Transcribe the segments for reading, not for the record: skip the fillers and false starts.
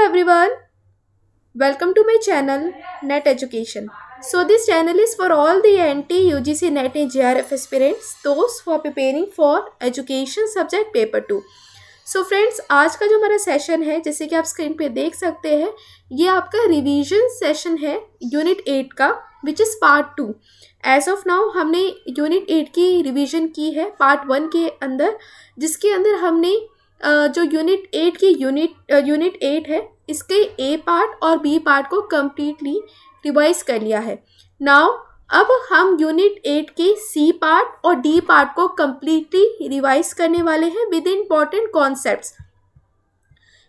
everyone, welcome to my channel Net Education. So this channel is for all the NT UGC NET and JRF aspirants, those who are preparing for education subject paper 2. So friends, आज का जो हमारा session है, जैसे कि आप screen पे देख सकते हैं, ये आपका रिवीजन सेशन है यूनिट 8 का, which is part 2. As of now हमने यूनिट 8 की रिवीजन की है पार्ट 1 के अंदर, जिसके अंदर हमने जो यूनिट 8 की यूनिट 8 है, इसके ए पार्ट और बी पार्ट को कम्प्लीटली रिवाइज कर लिया है. नाउ अब हम यूनिट 8 के सी पार्ट और डी पार्ट को कम्प्लीटली रिवाइज करने वाले हैं विद इम्पॉर्टेंट कॉन्सेप्ट्स.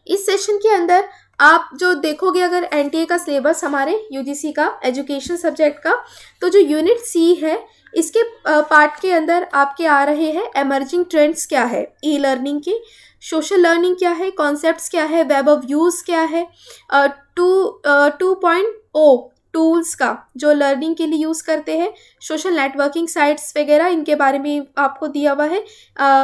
इस सेशन के अंदर आप जो देखोगे, अगर एनटीए का सिलेबस हमारे यूजीसी का एजुकेशन सब्जेक्ट का, तो जो यूनिट सी है इसके पार्ट के अंदर आपके आ रहे हैं एमर्जिंग ट्रेंड्स क्या है, ई लर्निंग के, सोशल लर्निंग क्या है, कॉन्सेप्ट्स क्या है, वेब ऑफ यूज़ क्या है, 2.0 टूल्स का जो लर्निंग के लिए यूज़ करते हैं, सोशल नेटवर्किंग साइट्स वगैरह, इनके बारे में आपको दिया हुआ है.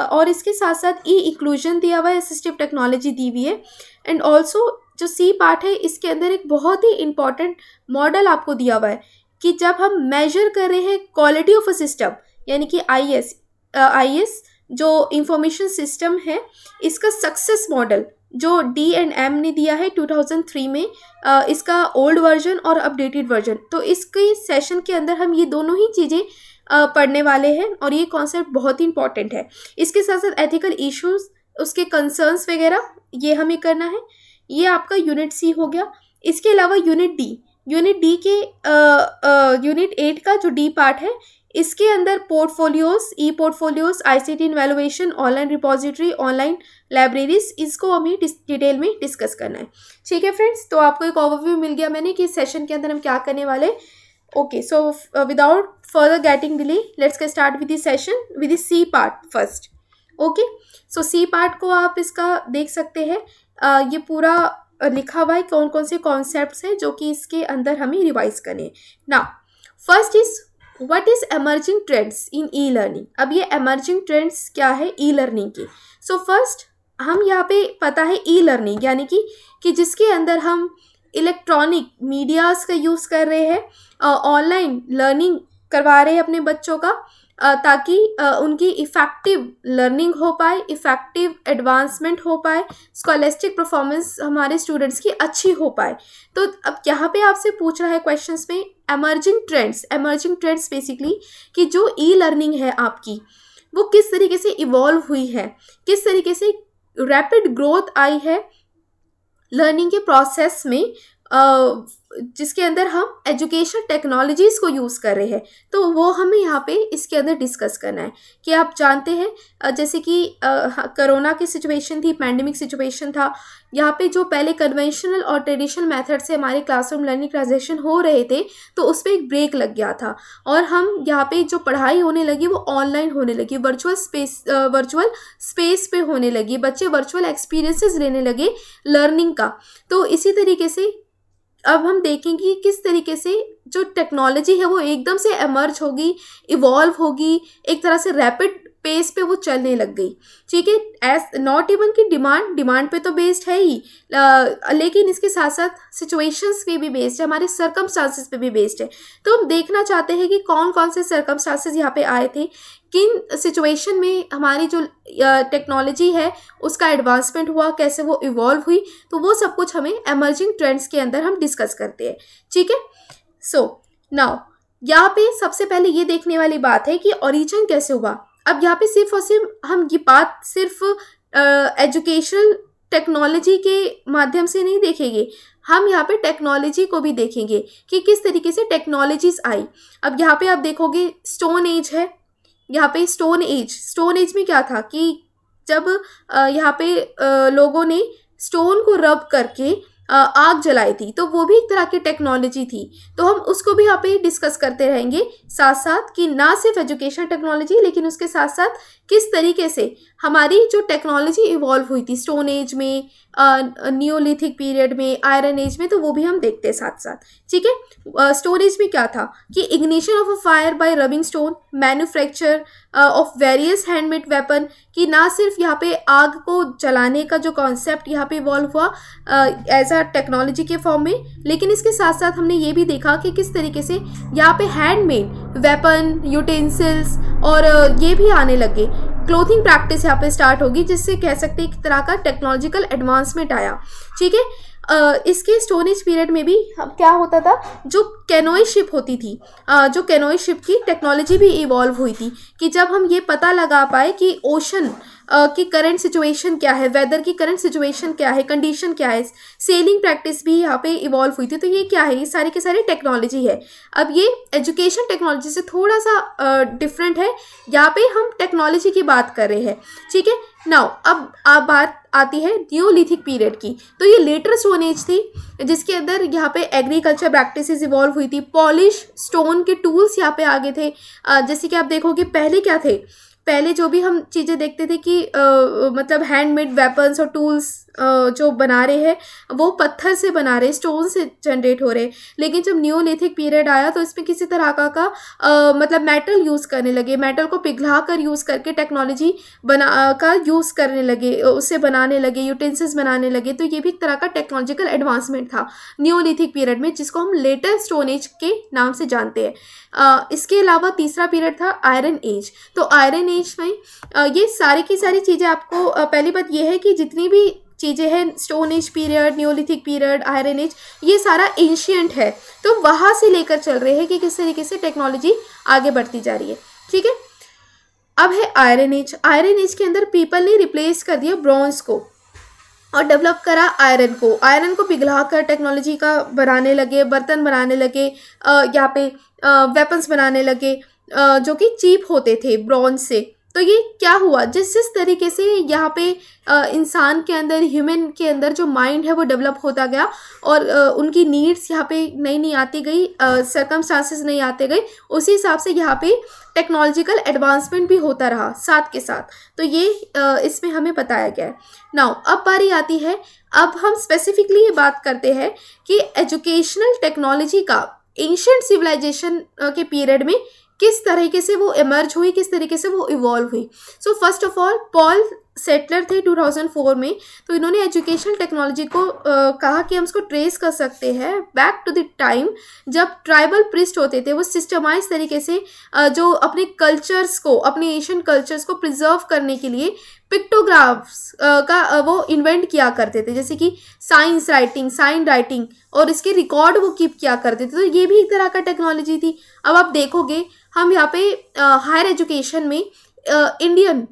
और इसके साथ साथ ई इंक्लूजन दिया हुआ है, असिस्टिव टेक्नोलॉजी दी हुई है. एंड ऑल्सो जो सी पार्ट है, इसके अंदर एक बहुत ही इंपॉर्टेंट मॉडल आपको दिया हुआ है कि जब हम मेजर कर रहे हैं क्वालिटी ऑफ अ सिस्टम, यानी कि आईएस जो इंफॉर्मेशन सिस्टम है, इसका सक्सेस मॉडल जो D&M ने दिया है 2003 में, इसका ओल्ड वर्जन और अपडेटेड वर्जन. तो इसके सेशन के अंदर हम ये दोनों ही चीज़ें पढ़ने वाले हैं और ये कॉन्सेप्ट बहुत ही इंपॉर्टेंट है. इसके साथ साथ एथिकल इश्यूज, उसके कंसर्न्स वगैरह ये हमें करना है. ये आपका यूनिट सी हो गया. इसके अलावा यूनिट डी के यूनिट 8 का जो डी पार्ट है, इसके अंदर portfolios, e portfolios, ICT evaluation, online repository, online libraries, इसको हमें डिटेल में डिस्कस करना है. ठीक है फ्रेंड्स, तो आपको एक ओवरव्यू मिल गया मैंने कि इस सेशन के अंदर हम क्या करने वाले. Okay, so without further getting delay, let's get start with the session with the C part first. Okay, so C part को आप इसका देख सकते हैं, ये पूरा लिखा हुआ है कौन कौन से कॉन्सेप्ट्स हैं जो कि इसके अंदर हमें रिवाइज करने हैं. Now first is what is emerging trends in e learning. अब ये एमर्जिंग ट्रेंड्स क्या है ई लर्निंग की. सो फर्स्ट हम यहाँ पे पता है ई लर्निंग यानी कि जिसके अंदर हम इलेक्ट्रॉनिक मीडियाज का यूज़ कर रहे हैं, ऑनलाइन लर्निंग करवा रहे हैं अपने बच्चों का, ताकि उनकी इफ़ेक्टिव लर्निंग हो पाए, इफ़ेक्टिव एडवांसमेंट हो पाए, स्कॉलेस्टिक परफॉर्मेंस हमारे स्टूडेंट्स की अच्छी हो पाए. तो अब यहाँ पे आपसे पूछ रहा है क्वेश्चंस में एमर्जिंग ट्रेंड्स बेसिकली कि जो ई लर्निंग है आपकी, वो किस तरीके से इवॉल्व हुई है, किस तरीके से रैपिड ग्रोथ आई है लर्निंग के प्रोसेस में, जिसके अंदर हम एजुकेशन टेक्नोलॉजीज़ को यूज़ कर रहे हैं. तो वो हमें यहाँ पे इसके अंदर डिस्कस करना है कि आप जानते हैं जैसे कि कोरोना की सिचुएशन थी, पैंडेमिक सिचुएशन था, यहाँ पे जो पहले कन्वेंशनल और ट्रेडिशनल मेथड से हमारे क्लासरूम लर्निंग ट्रांजेक्शन हो रहे थे, तो उस पर एक ब्रेक लग गया था और हम यहाँ पे जो पढ़ाई होने लगी वो ऑनलाइन होने लगी, वर्चुअल स्पेस पे होने लगी, बच्चे वर्चुअल एक्सपीरियंसेस लेने लगे लर्निंग का. तो इसी तरीके से अब हम देखेंगे किस तरीके से जो टेक्नोलॉजी है वो एकदम से एमर्ज होगी, इवॉल्व होगी, एक तरह से रैपिड पेस पे वो चलने लग गई. ठीक है, एज नॉट इवन की डिमांड पे तो बेस्ड है ही, लेकिन इसके साथ साथ सिचुएशंस पे भी बेस्ड है, हमारे सर्कमस्टांसेस पे भी बेस्ड है. तो हम देखना चाहते हैं कि कौन कौन से सर्कमस्टांसेस यहाँ पे आए थे, किन सिचुएशन में हमारी जो टेक्नोलॉजी है उसका एडवांसमेंट हुआ, कैसे वो इवॉल्व हुई. तो वो सब कुछ हमें एमर्जिंग ट्रेंड्स के अंदर हम डिस्कस करते हैं. ठीक है, सो नाउ यहाँ पे सबसे पहले ये देखने वाली बात है कि ओरिजिन कैसे हुआ. अब यहाँ पे सिर्फ और सिर्फ हम ये बात सिर्फ एजुकेशनल टेक्नोलॉजी के माध्यम से नहीं देखेंगे, हम यहाँ पे टेक्नोलॉजी को भी देखेंगे कि किस तरीके से टेक्नोलॉजीज आई. अब यहाँ पे आप देखोगे स्टोन एज है, यहाँ पे स्टोन एज में क्या था कि जब यहाँ पे लोगों ने स्टोन को रब करके आग जलाई थी, तो वो भी एक तरह की टेक्नोलॉजी थी. तो हम उसको भी यहाँ पे डिस्कस करते रहेंगे साथ साथ कि ना सिर्फ एजुकेशन टेक्नोलॉजी, लेकिन उसके साथ साथ किस तरीके से हमारी जो टेक्नोलॉजी इवॉल्व हुई थी स्टोन एज में, नियोलिथिक पीरियड में, आयरन एज में, तो वो भी हम देखते हैं साथ साथ। ठीक है, स्टोन एज में क्या था कि ignition of a fire bye rubbing stone, manufacture of various handmade weapon, कि ना सिर्फ यहाँ पे आग को जलाने का जो कॉन्सेप्ट यहाँ पे इवॉल्व हुआ एज अ टेक्नोलॉजी के फॉर्म में, लेकिन इसके साथ साथ हमने ये भी देखा कि किस तरीके से यहाँ पे हैंडमेड वेपन, यूटेंसिल्स और ये भी आने लगे। क्लोथिंग प्रैक्टिस यहाँ पे स्टार्ट होगी, जिससे कह सकते हैं एक तरह का टेक्नोलॉजिकल एडवांसमेंट आया। ठीक है, इसके स्टोन एज पीरियड में भी क्या होता था, जो कैनोई शिप होती थी, जो कैनोई शिप की टेक्नोलॉजी भी इवॉल्व हुई थी कि जब हम ये पता लगा पाए कि ओशन की करंट सिचुएशन क्या है, वेदर की करंट सिचुएशन क्या है, कंडीशन क्या है, सेलिंग प्रैक्टिस भी यहाँ पे इवॉल्व हुई थी। तो ये क्या है, ये सारी के सारी टेक्नोलॉजी है। अब ये एजुकेशन टेक्नोलॉजी से थोड़ा सा डिफरेंट है, यहाँ पे हम टेक्नोलॉजी की बात कर रहे हैं। ठीक है, नाउ अब बात आती है नियोलिथिक पीरियड की। तो ये लेटर स्टोन एज थी, जिसके अंदर यहाँ पे एग्रीकल्चर प्रैक्टिसेस इवॉल्व हुई थी, पॉलिश स्टोन के टूल्स यहाँ पे आगे थे। जैसे कि आप देखोगे पहले क्या थे, पहले जो भी हम चीज़ें देखते थे कि मतलब हैंडमेड वेपन्स और टूल्स जो बना रहे हैं वो पत्थर से बना रहे, स्टोन से जनरेट हो रहे। लेकिन जब नियोलिथिक पीरियड आया तो इसमें किसी तरह का मतलब मेटल यूज़ करने लगे, मेटल को पिघला कर यूज़ करके टेक्नोलॉजी का यूज़ करने लगे, उससे बनाने लगे, यूटेंसिल्स बनाने लगे। तो ये भी एक तरह का टेक्नोलॉजिकल एडवांसमेंट था नियोलिथिक पीरियड में, जिसको हम लेटर स्टोन एज के नाम से जानते हैं। इसके अलावा तीसरा पीरियड था आयरन एज। तो आयरन एज में ये सारी की सारी चीज़ें आपको पहली बात ये है कि जितनी भी चीज़ें हैं stone age period, neolithic period, iron age, ये सारा एंशियंट है। तो वहाँ से लेकर चल रहे हैं कि किस तरीके से टेक्नोलॉजी आगे बढ़ती जा रही है। ठीक है, अब है आयरन एज। आयरन एज के अंदर पीपल ने रिप्लेस कर दिया ब्रॉन्ज को और डेवलप करा आयरन को। आयरन को पिघला कर टेक्नोलॉजी का बनाने लगे, बर्तन बनाने लगे, यहाँ पे वेपन्स बनाने लगे जो कि चीप होते थे ब्रॉन्ज से। तो ये क्या हुआ, जिस तरीके से यहाँ पे इंसान के अंदर, ह्यूमन के अंदर जो माइंड है वो डेवलप होता गया और उनकी नीड्स यहाँ पे नई नई आती गई, सर्कमस्टांसेस नहीं आते गए, उसी हिसाब से यहाँ पे टेक्नोलॉजिकल एडवांसमेंट भी होता रहा साथ के साथ। तो ये इसमें हमें बताया गया है। नाउ अब बारी आती है, अब हम स्पेसिफिकली ये बात करते हैं कि एजुकेशनल टेक्नोलॉजी का एंशिएंट सिविलाइजेशन के पीरियड में किस तरीके से वो इमर्ज हुई, किस तरीके से वो इवॉल्व हुई। So first of all Paul settler थे 2004 में, तो इन्होंने एजुकेशनल टेक्नोलॉजी को कहा कि हम इसको ट्रेस कर सकते हैं बैक टू द टाइम जब ट्राइबल प्रिस्ट होते थे। वो सिस्टमाइज तरीके से जो अपने कल्चर्स को, अपने एशियन कल्चर्स को प्रिजर्व करने के लिए पिक्टोग्राफ्स का वो इन्वेंट किया करते थे, जैसे कि साइन राइटिंग, और इसके रिकॉर्ड वो कीप किया करते थे। तो ये भी एक तरह का टेक्नोलॉजी थी। अब आप देखोगे हम यहाँ पे हायर एजुकेशन में इंडियन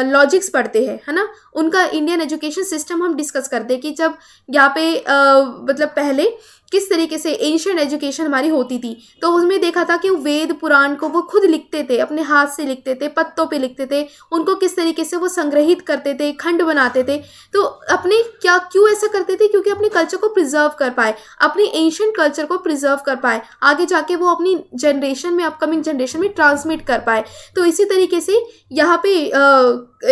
लॉजिक्स पढ़ते हैं, है ना, उनका इंडियन एजुकेशन सिस्टम हम डिस्कस करते हैं कि जब यहाँ पे मतलब पहले किस तरीके से एंशिएंट एजुकेशन हमारी होती थी। तो उसमें देखा था कि वेद पुराण को वो खुद लिखते थे, अपने हाथ से लिखते थे, पत्तों पे लिखते थे, उनको किस तरीके से वो संग्रहित करते थे, खंड बनाते थे। तो अपने क्यों ऐसा करते थे, क्योंकि अपने कल्चर को प्रिजर्व कर पाए, अपने एंशिएंट कल्चर को प्रिजर्व कर पाए, आगे जाके वो अपनी जनरेशन में, अपकमिंग जनरेशन में ट्रांसमिट कर पाए। तो इसी तरीके से यहाँ पे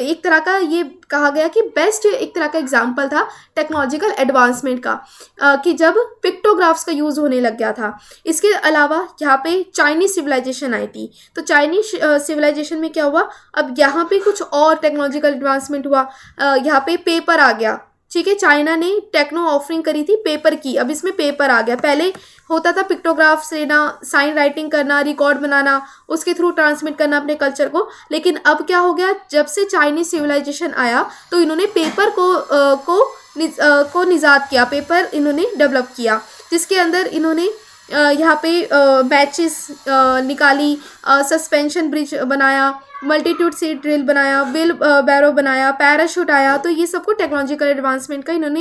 एक तरह का ये कहा गया कि बेस्ट एक तरह का एग्जाम्पल था टेक्नोलॉजिकल एडवांसमेंट का, कि जब पिक्टोग्राफ्स का यूज़ होने लग गया था। इसके अलावा यहाँ पे चाइनीज सिविलाइजेशन आई थी। तो चाइनीज सिविलाइजेशन में क्या हुआ, अब यहाँ पे कुछ और टेक्नोलॉजिकल एडवांसमेंट हुआ। यहाँ पे पेपर आ गया। ठीक है, चाइना ने टेक्नो ऑफरिंग करी थी पेपर की, अब इसमें पेपर आ गया। पहले होता था पिक्टोग्राफ्स लेना, साइन राइटिंग करना, रिकॉर्ड बनाना, उसके थ्रू ट्रांसमिट करना अपने कल्चर को। लेकिन अब क्या हो गया, जब से चाइनीज सिविलाइजेशन आया तो इन्होंने पेपर को निजात किया, पेपर इन्होंने डेवलप किया, जिसके अंदर इन्होंने यहाँ पे मैचेस निकाली, सस्पेंशन ब्रिज बनाया, मल्टीट्यूड सीड ड्रिल बनाया, व्हील बैरो बनाया, पैराशूट आया। तो ये सबको टेक्नोलॉजिकल एडवांसमेंट का इन्होंने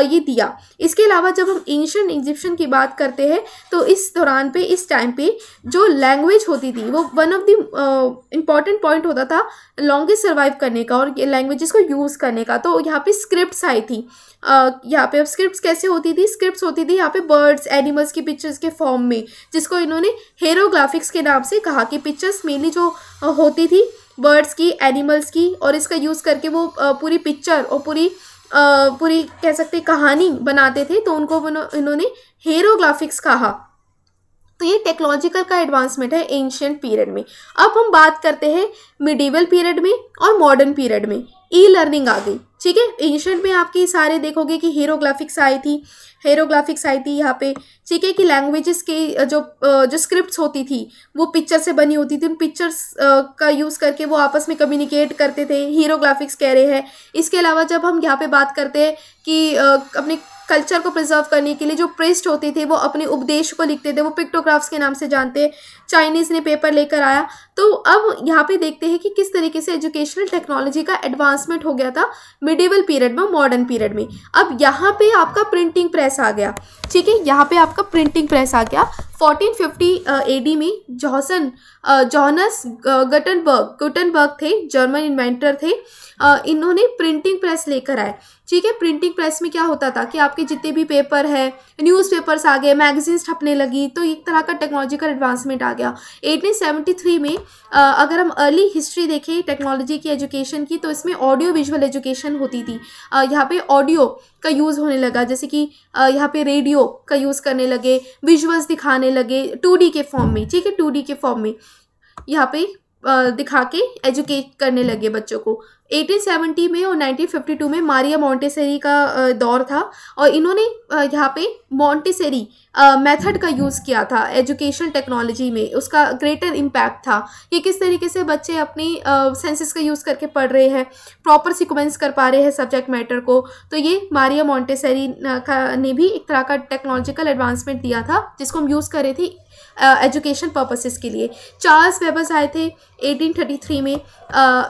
ये दिया। इसके अलावा जब हम एंशिएंट इजिप्शियन की बात करते हैं तो इस दौरान पे, इस टाइम पे जो लैंग्वेज होती थी वो one of the important point होता था लॉन्गेस्ट सर्वाइव करने का और लैंग्वेजेस को यूज़ करने का। तो यहाँ पे स्क्रिप्ट्स आई थी। यहाँ पे अब स्क्रिप्ट्स कैसे होती थी, स्क्रिप्ट्स होती थी यहाँ पे बर्ड्स, एनिमल्स की पिक्चर्स के फॉर्म में, जिसको इन्होंने हेरोग्राफिक्स के नाम से कहा कि पिक्चर्स मेनली जो होती थी बर्ड्स की, एनिमल्स की, और इसका यूज़ करके वो पूरी पिक्चर और पूरी कह सकते कहानी बनाते थे, तो उनको इन्होंने हीरोग्राफिक्स कहा। तो ये टेक्नोलॉजिकल का एडवांसमेंट है एंशियंट पीरियड में। अब हम बात करते हैं मिडिवल पीरियड में और मॉडर्न पीरियड में। ई लर्निंग आ गई, ठीक है। एंशियंट में आपकी सारे देखोगे कि हीरोग्राफिक्स आई थी यहाँ पे, ठीक है, कि लैंग्वेजेस के जो स्क्रिप्ट्स होती थी वो पिक्चर से बनी होती थी, उन पिक्चर्स का यूज़ करके वो आपस में कम्युनिकेट करते थे, हीरोग्राफिक्स कह रहे हैं। इसके अलावा जब हम यहाँ पे बात करते हैं कि अपने कल्चर को प्रिजर्व करने के लिए जो प्रिस्ट होते थे वो अपने उपदेश को लिखते थे, वो पिक्टोग्राफ्स के नाम से जानते हैं। चाइनीज़ ने पेपर लेकर आया। तो अब यहाँ पे देखते हैं कि किस तरीके से एजुकेशनल टेक्नोलॉजी का एडवांसमेंट हो गया था मिडिवल पीरियड में, मॉडर्न पीरियड में। अब यहाँ पे आपका प्रिंटिंग प्रेस आ गया, ठीक है, यहाँ पे आपका प्रिंटिंग प्रेस आ गया। 1450 AD में जोहानस गुटेनबर्ग थे, जर्मन इन्वेंटर थे। इन्होंने प्रिंटिंग प्रेस लेकर आए, ठीक है। प्रिंटिंग प्रेस में क्या होता था कि आपके जितने भी पेपर है, न्यूज़पेपर्स आ गए, मैगजीन्स छपने लगी, तो एक तरह का टेक्नोलॉजिकल एडवांसमेंट आ गया। 1873 में अगर हम अर्ली हिस्ट्री देखें टेक्नोलॉजी की, एजुकेशन की, तो इसमें ऑडियो विजुअल एजुकेशन होती थी। यहाँ पे ऑडियो का यूज़ होने लगा, जैसे कि यहाँ पे रेडियो का यूज़ करने लगे, विजुअल्स दिखाने लगे 2D के फॉर्म में, ठीक है, 2D के फॉर्म में यहाँ पे दिखा के एजुकेट करने लगे बच्चों को। 1870 में और 1952 में मारिया मॉन्टेसेरी का दौर था, और इन्होंने यहाँ पे मॉन्टेसेरी मेथड का यूज़ किया था एजुकेशन टेक्नोलॉजी में। उसका ग्रेटर इम्पैक्ट था कि किस तरीके से बच्चे अपनी सेंसेस का यूज़ करके पढ़ रहे हैं, प्रॉपर सिक्वेंस कर पा रहे हैं सब्जेक्ट मैटर को। तो ये मारिया मॉन्टेसेरी ने भी एक तरह का टेक्नोलॉजिकल एडवांसमेंट दिया था, जिसको हम यूज़ कर रहे थे एजुकेशन पर्पसेस के लिए। चार्ल्स बेबज आए थे 1833 में।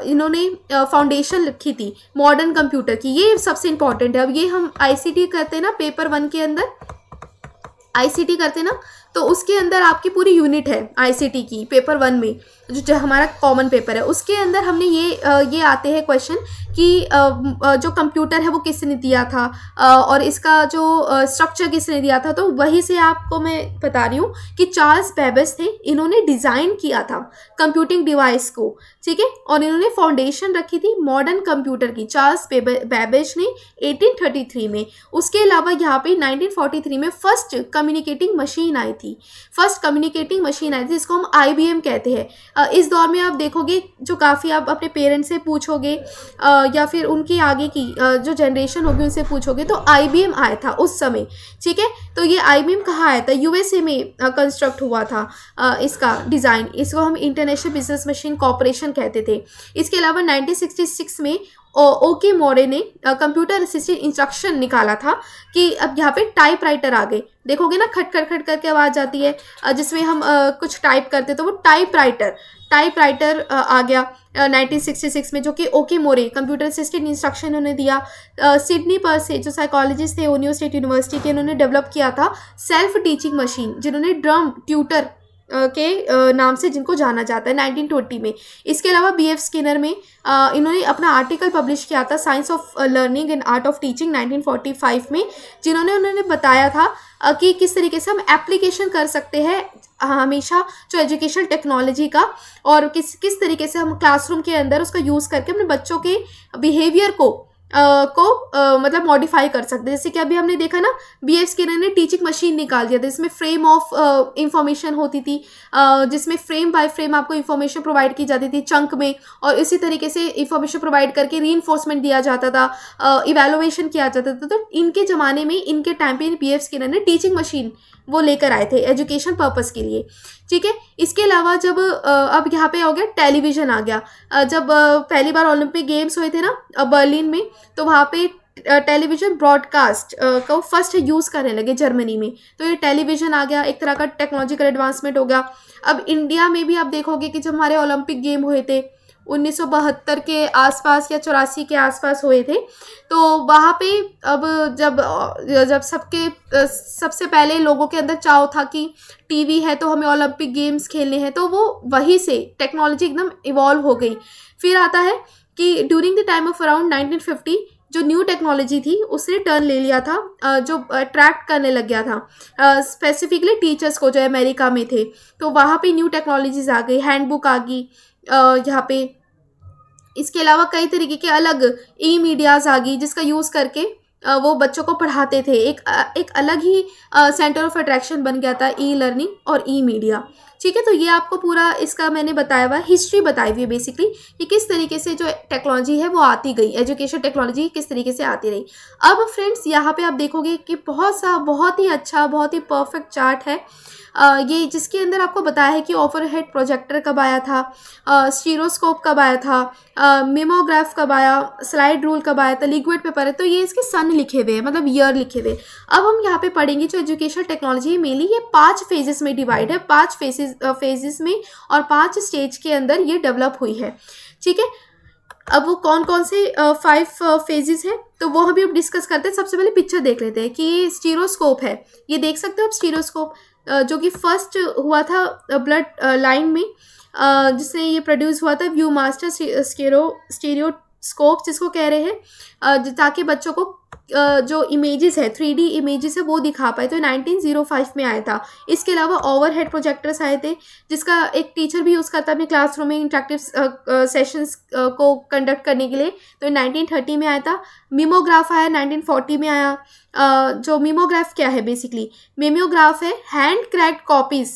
इन्होंने फाउंडेशन लिखी थी मॉडर्न कंप्यूटर की। ये सबसे इंपॉर्टेंट है। अब ये हम आईसीटी करते हैं ना, पेपर 1 के अंदर आईसीटी करते हैं ना, तो उसके अंदर आपकी पूरी यूनिट है आईसीटी की, पेपर 1 में जो हमारा कॉमन पेपर है, उसके अंदर हमने ये आते हैं क्वेश्चन कि जो कंप्यूटर है वो किसने दिया था, और इसका जो स्ट्रक्चर किसने दिया था। तो वहीं से आपको मैं बता रही हूँ कि चार्ल्स बेबेज थे, इन्होंने डिज़ाइन किया था कंप्यूटिंग डिवाइस को, ठीक है, और इन्होंने फाउंडेशन रखी थी मॉडर्न कंप्यूटर की, चार्ल्स बेबेज ने 1833 में। उसके अलावा यहाँ पे 1943 में फर्स्ट कम्युनिकेटिंग मशीन आई थी, जिसको हम IBM कहते हैं। इस दौर में आप देखोगे जो काफ़ी आप अपने पेरेंट्स से पूछोगे या फिर उनकी आगे की जो जनरेशन होगी उनसे पूछोगे, तो IBM आया था उस समय, ठीक है। तो ये IBM कहाँ आया था? USA में कंस्ट्रक्ट हुआ था इसका डिज़ाइन। इसको हम इंटरनेशनल बिजनेस मशीन कॉर्पोरेशन कहते थे। इसके अलावा 1966 में ओके मोरे ने कंप्यूटर असिस्टेड इंस्ट्रक्शन निकाला था कि अब यहाँ पे टाइपराइटर आ गए। देखोगे ना खट खट खट करके आवाज़ आती है जिसमें हम कुछ टाइप करते, तो वो टाइपराइटर आ गया 1966 में, जो कि ओके मोरे कंप्यूटर असिस्टेड इंस्ट्रक्शन उन्होंने दिया। सिडनी पर से जो साइकोलॉजिस्ट थे ओनियो स्टेट यूनिवर्सिटी के, उन्होंने डेवलप किया था सेल्फ टीचिंग मशीन, जिन्होंने ड्रम ट्यूटर के नाम से जिनको जाना जाता है 1920 में। इसके अलावा BF स्किनर में इन्होंने अपना आर्टिकल पब्लिश किया था science of learning and art of teaching 1945 में, उन्होंने बताया था कि किस तरीके से हम एप्लीकेशन कर सकते हैं हमेशा जो एजुकेशनल टेक्नोलॉजी का, और किस तरीके से हम क्लासरूम के अंदर उसका यूज़ करके अपने बच्चों के बिहेवियर को मतलब मॉडिफाई कर सकते हैं। जैसे कि अभी हमने देखा ना, BF स्किनर ने टीचिंग मशीन निकाल दिया था, इसमें फ्रेम ऑफ इंफॉर्मेशन होती थी, जिसमें फ्रेम बाय फ्रेम आपको इंफॉर्मेशन प्रोवाइड की जाती थी चंक में, और इसी तरीके से इंफॉर्मेशन प्रोवाइड करके रीइंफोर्समेंट दिया जाता था, इवैल्यूएशन किया जाता था। तो इनके ज़माने में, इनके टाइम पे BF स्किनर ने टीचिंग मशीन वो लेकर आए थे एजुकेशन पर्पस के लिए, ठीक है। इसके अलावा जब अब यहाँ पे हो गया टेलीविज़न आ गया। जब पहली बार ओलंपिक गेम्स हुए थे ना बर्लिन में, तो वहाँ पे टेलीविज़न ब्रॉडकास्ट को फर्स्ट यूज़ करने लगे जर्मनी में। तो ये टेलीविज़न आ गया, एक तरह का टेक्नोलॉजिकल एडवांसमेंट हो गया। अब इंडिया में भी आप देखोगे कि जब हमारे ओलंपिक गेम हुए थे 1972 के आसपास या 84 के आसपास हुए थे, तो वहाँ पे अब जब सबसे पहले लोगों के अंदर चाव था कि टीवी है तो हमें ओलंपिक गेम्स खेलने हैं, तो वो वहीं से टेक्नोलॉजी एकदम इवॉल्व हो गई। फिर आता है कि during the time of around 1950 जो न्यू टेक्नोलॉजी थी उसने टर्न ले लिया था, जो अट्रैक्ट करने लग गया था स्पेसिफिकली टीचर्स को जो अमेरिका में थे। तो वहाँ पे न्यू टेक्नोलॉजीज आ गई, हैंडबुक आ गई, यहाँ पे इसके अलावा कई तरीके के अलग ई मीडियाज़ आ गई जिसका यूज़ करके वो बच्चों को पढ़ाते थे। एक अलग ही सेंटर ऑफ अट्रैक्शन बन गया था ई लर्निंग और ई मीडिया। ठीक है, तो ये आपको पूरा इसका मैंने बताया हुआ, हिस्ट्री बताई हुई है बेसिकली कि किस तरीके से जो टेक्नोलॉजी है वो आती गई, एजुकेशन टेक्नोलॉजी किस तरीके से आती रही। अब फ्रेंड्स यहाँ पे आप देखोगे कि बहुत ही अच्छा, बहुत ही परफेक्ट चार्ट है ये, जिसके अंदर आपको बताया है कि ओवरहेड प्रोजेक्टर कब आया था, स्टीरोस्कोप कब आया था, मेमोग्राफ कब आया, स्लाइड रूल कब आया था, लिक्विड पेपर है, तो ये इसके सन लिखे हुए हैं, मतलब ईयर लिखे हुए। अब हम यहाँ पे पढ़ेंगे जो एजुकेशनल टेक्नोलॉजी है मेनली ये 5 फेजेस में डिवाइड है, 5 फेजेस में और 5 स्टेज के अंदर ये डेवलप हुई है। ठीक है, अब वो कौन कौन से 5 फेजेस हैं तो वो अभी हम डिस्कस करते हैं। सबसे पहले पिक्चर देख लेते हैं कि ये स्टीरोस्कोप है, ये देख सकते हो आप स्टीरोस्कोप, जो कि फर्स्ट हुआ था ब्लड लाइन में, जिसने ये प्रोड्यूस हुआ था व्यू मास्टर स्टीरियोस्कोप जिसको कह रहे हैं, ताकि बच्चों को जो इमेजेस है 3D इमेजेस है वो दिखा पाए। तो 1905 में आया था। इसके अलावा ओवरहेड प्रोजेक्टर्स आए थे जिसका एक टीचर भी यूज़ करता है अपने क्लासरूम में इंटरेक्टिव सेशंस को कंडक्ट करने के लिए, तो 1930 में आया था। मेमोग्राफ आया 1940 में आया। जो मेमोग्राफ क्या है बेसिकली, मेमोग्राफ है हैंड क्रैक्ड कॉपीज़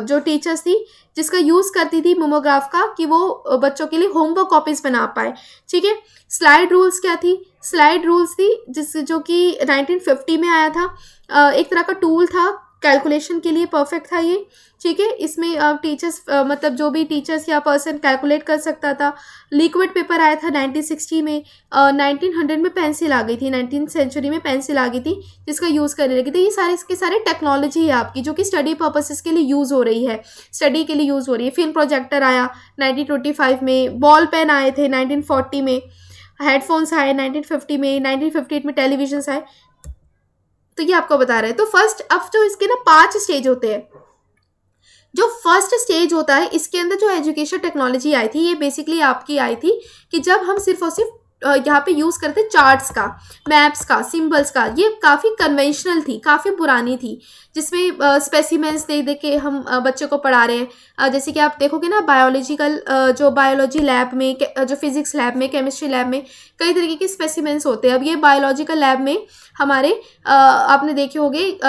जो टीचर्स थी जिसका यूज़ करती थी मेमोग्राफ का कि वो बच्चों के लिए होमवर्क कॉपीज़ बना पाए। ठीक है, स्लाइड रूल्स क्या थी, स्लाइड रूल्स थी जो कि 1950 में आया था। एक तरह का टूल था कैलकुलेशन के लिए, परफेक्ट था ये। ठीक है, इसमें टीचर्स मतलब जो भी टीचर्स या पर्सन कैलकुलेट कर सकता था। लिक्विड पेपर आया था 1960 में। 1900 में पेंसिल आ गई थी, 19th सेंचुरी में पेंसिल आ गई थी जिसका यूज़ करने लगी थी। ये सारे इसके सारे टेक्नोलॉजी है आपकी जो कि स्टडी पर्पसेस के लिए यूज़ हो रही है, स्टडी के लिए यूज़ हो रही है। फिल्म प्रोजेक्टर आया 1925 में, बॉल पेन आए थे 1940 में, हेडफोन्स आए 1950 में, 1958 में टेलीविजन आए। तो ये आपको बता रहे हैं। तो फर्स्ट, अब जो इसके ना 5 स्टेज होते हैं, जो फर्स्ट स्टेज होता है इसके अंदर जो एजुकेशन टेक्नोलॉजी आई थी ये बेसिकली आपकी आई थी कि जब हम सिर्फ और सिर्फ यहाँ पे यूज़ करते चार्ट्स का, मैप्स का, सिंबल्स का। ये काफ़ी कन्वेंशनल थी, काफ़ी पुरानी थी, जिसमें स्पेसिमेंस दे दे के हम बच्चों को पढ़ा रहे हैं। जैसे कि आप देखोगे ना बायोलॉजिकल जो बायोलॉजी लैब में, जो फिजिक्स लैब में, केमिस्ट्री लैब में कई तरीके के स्पेसिमेंस होते हैं। अब ये बायोलॉजिकल लैब में हमारे आपने देखे होंगे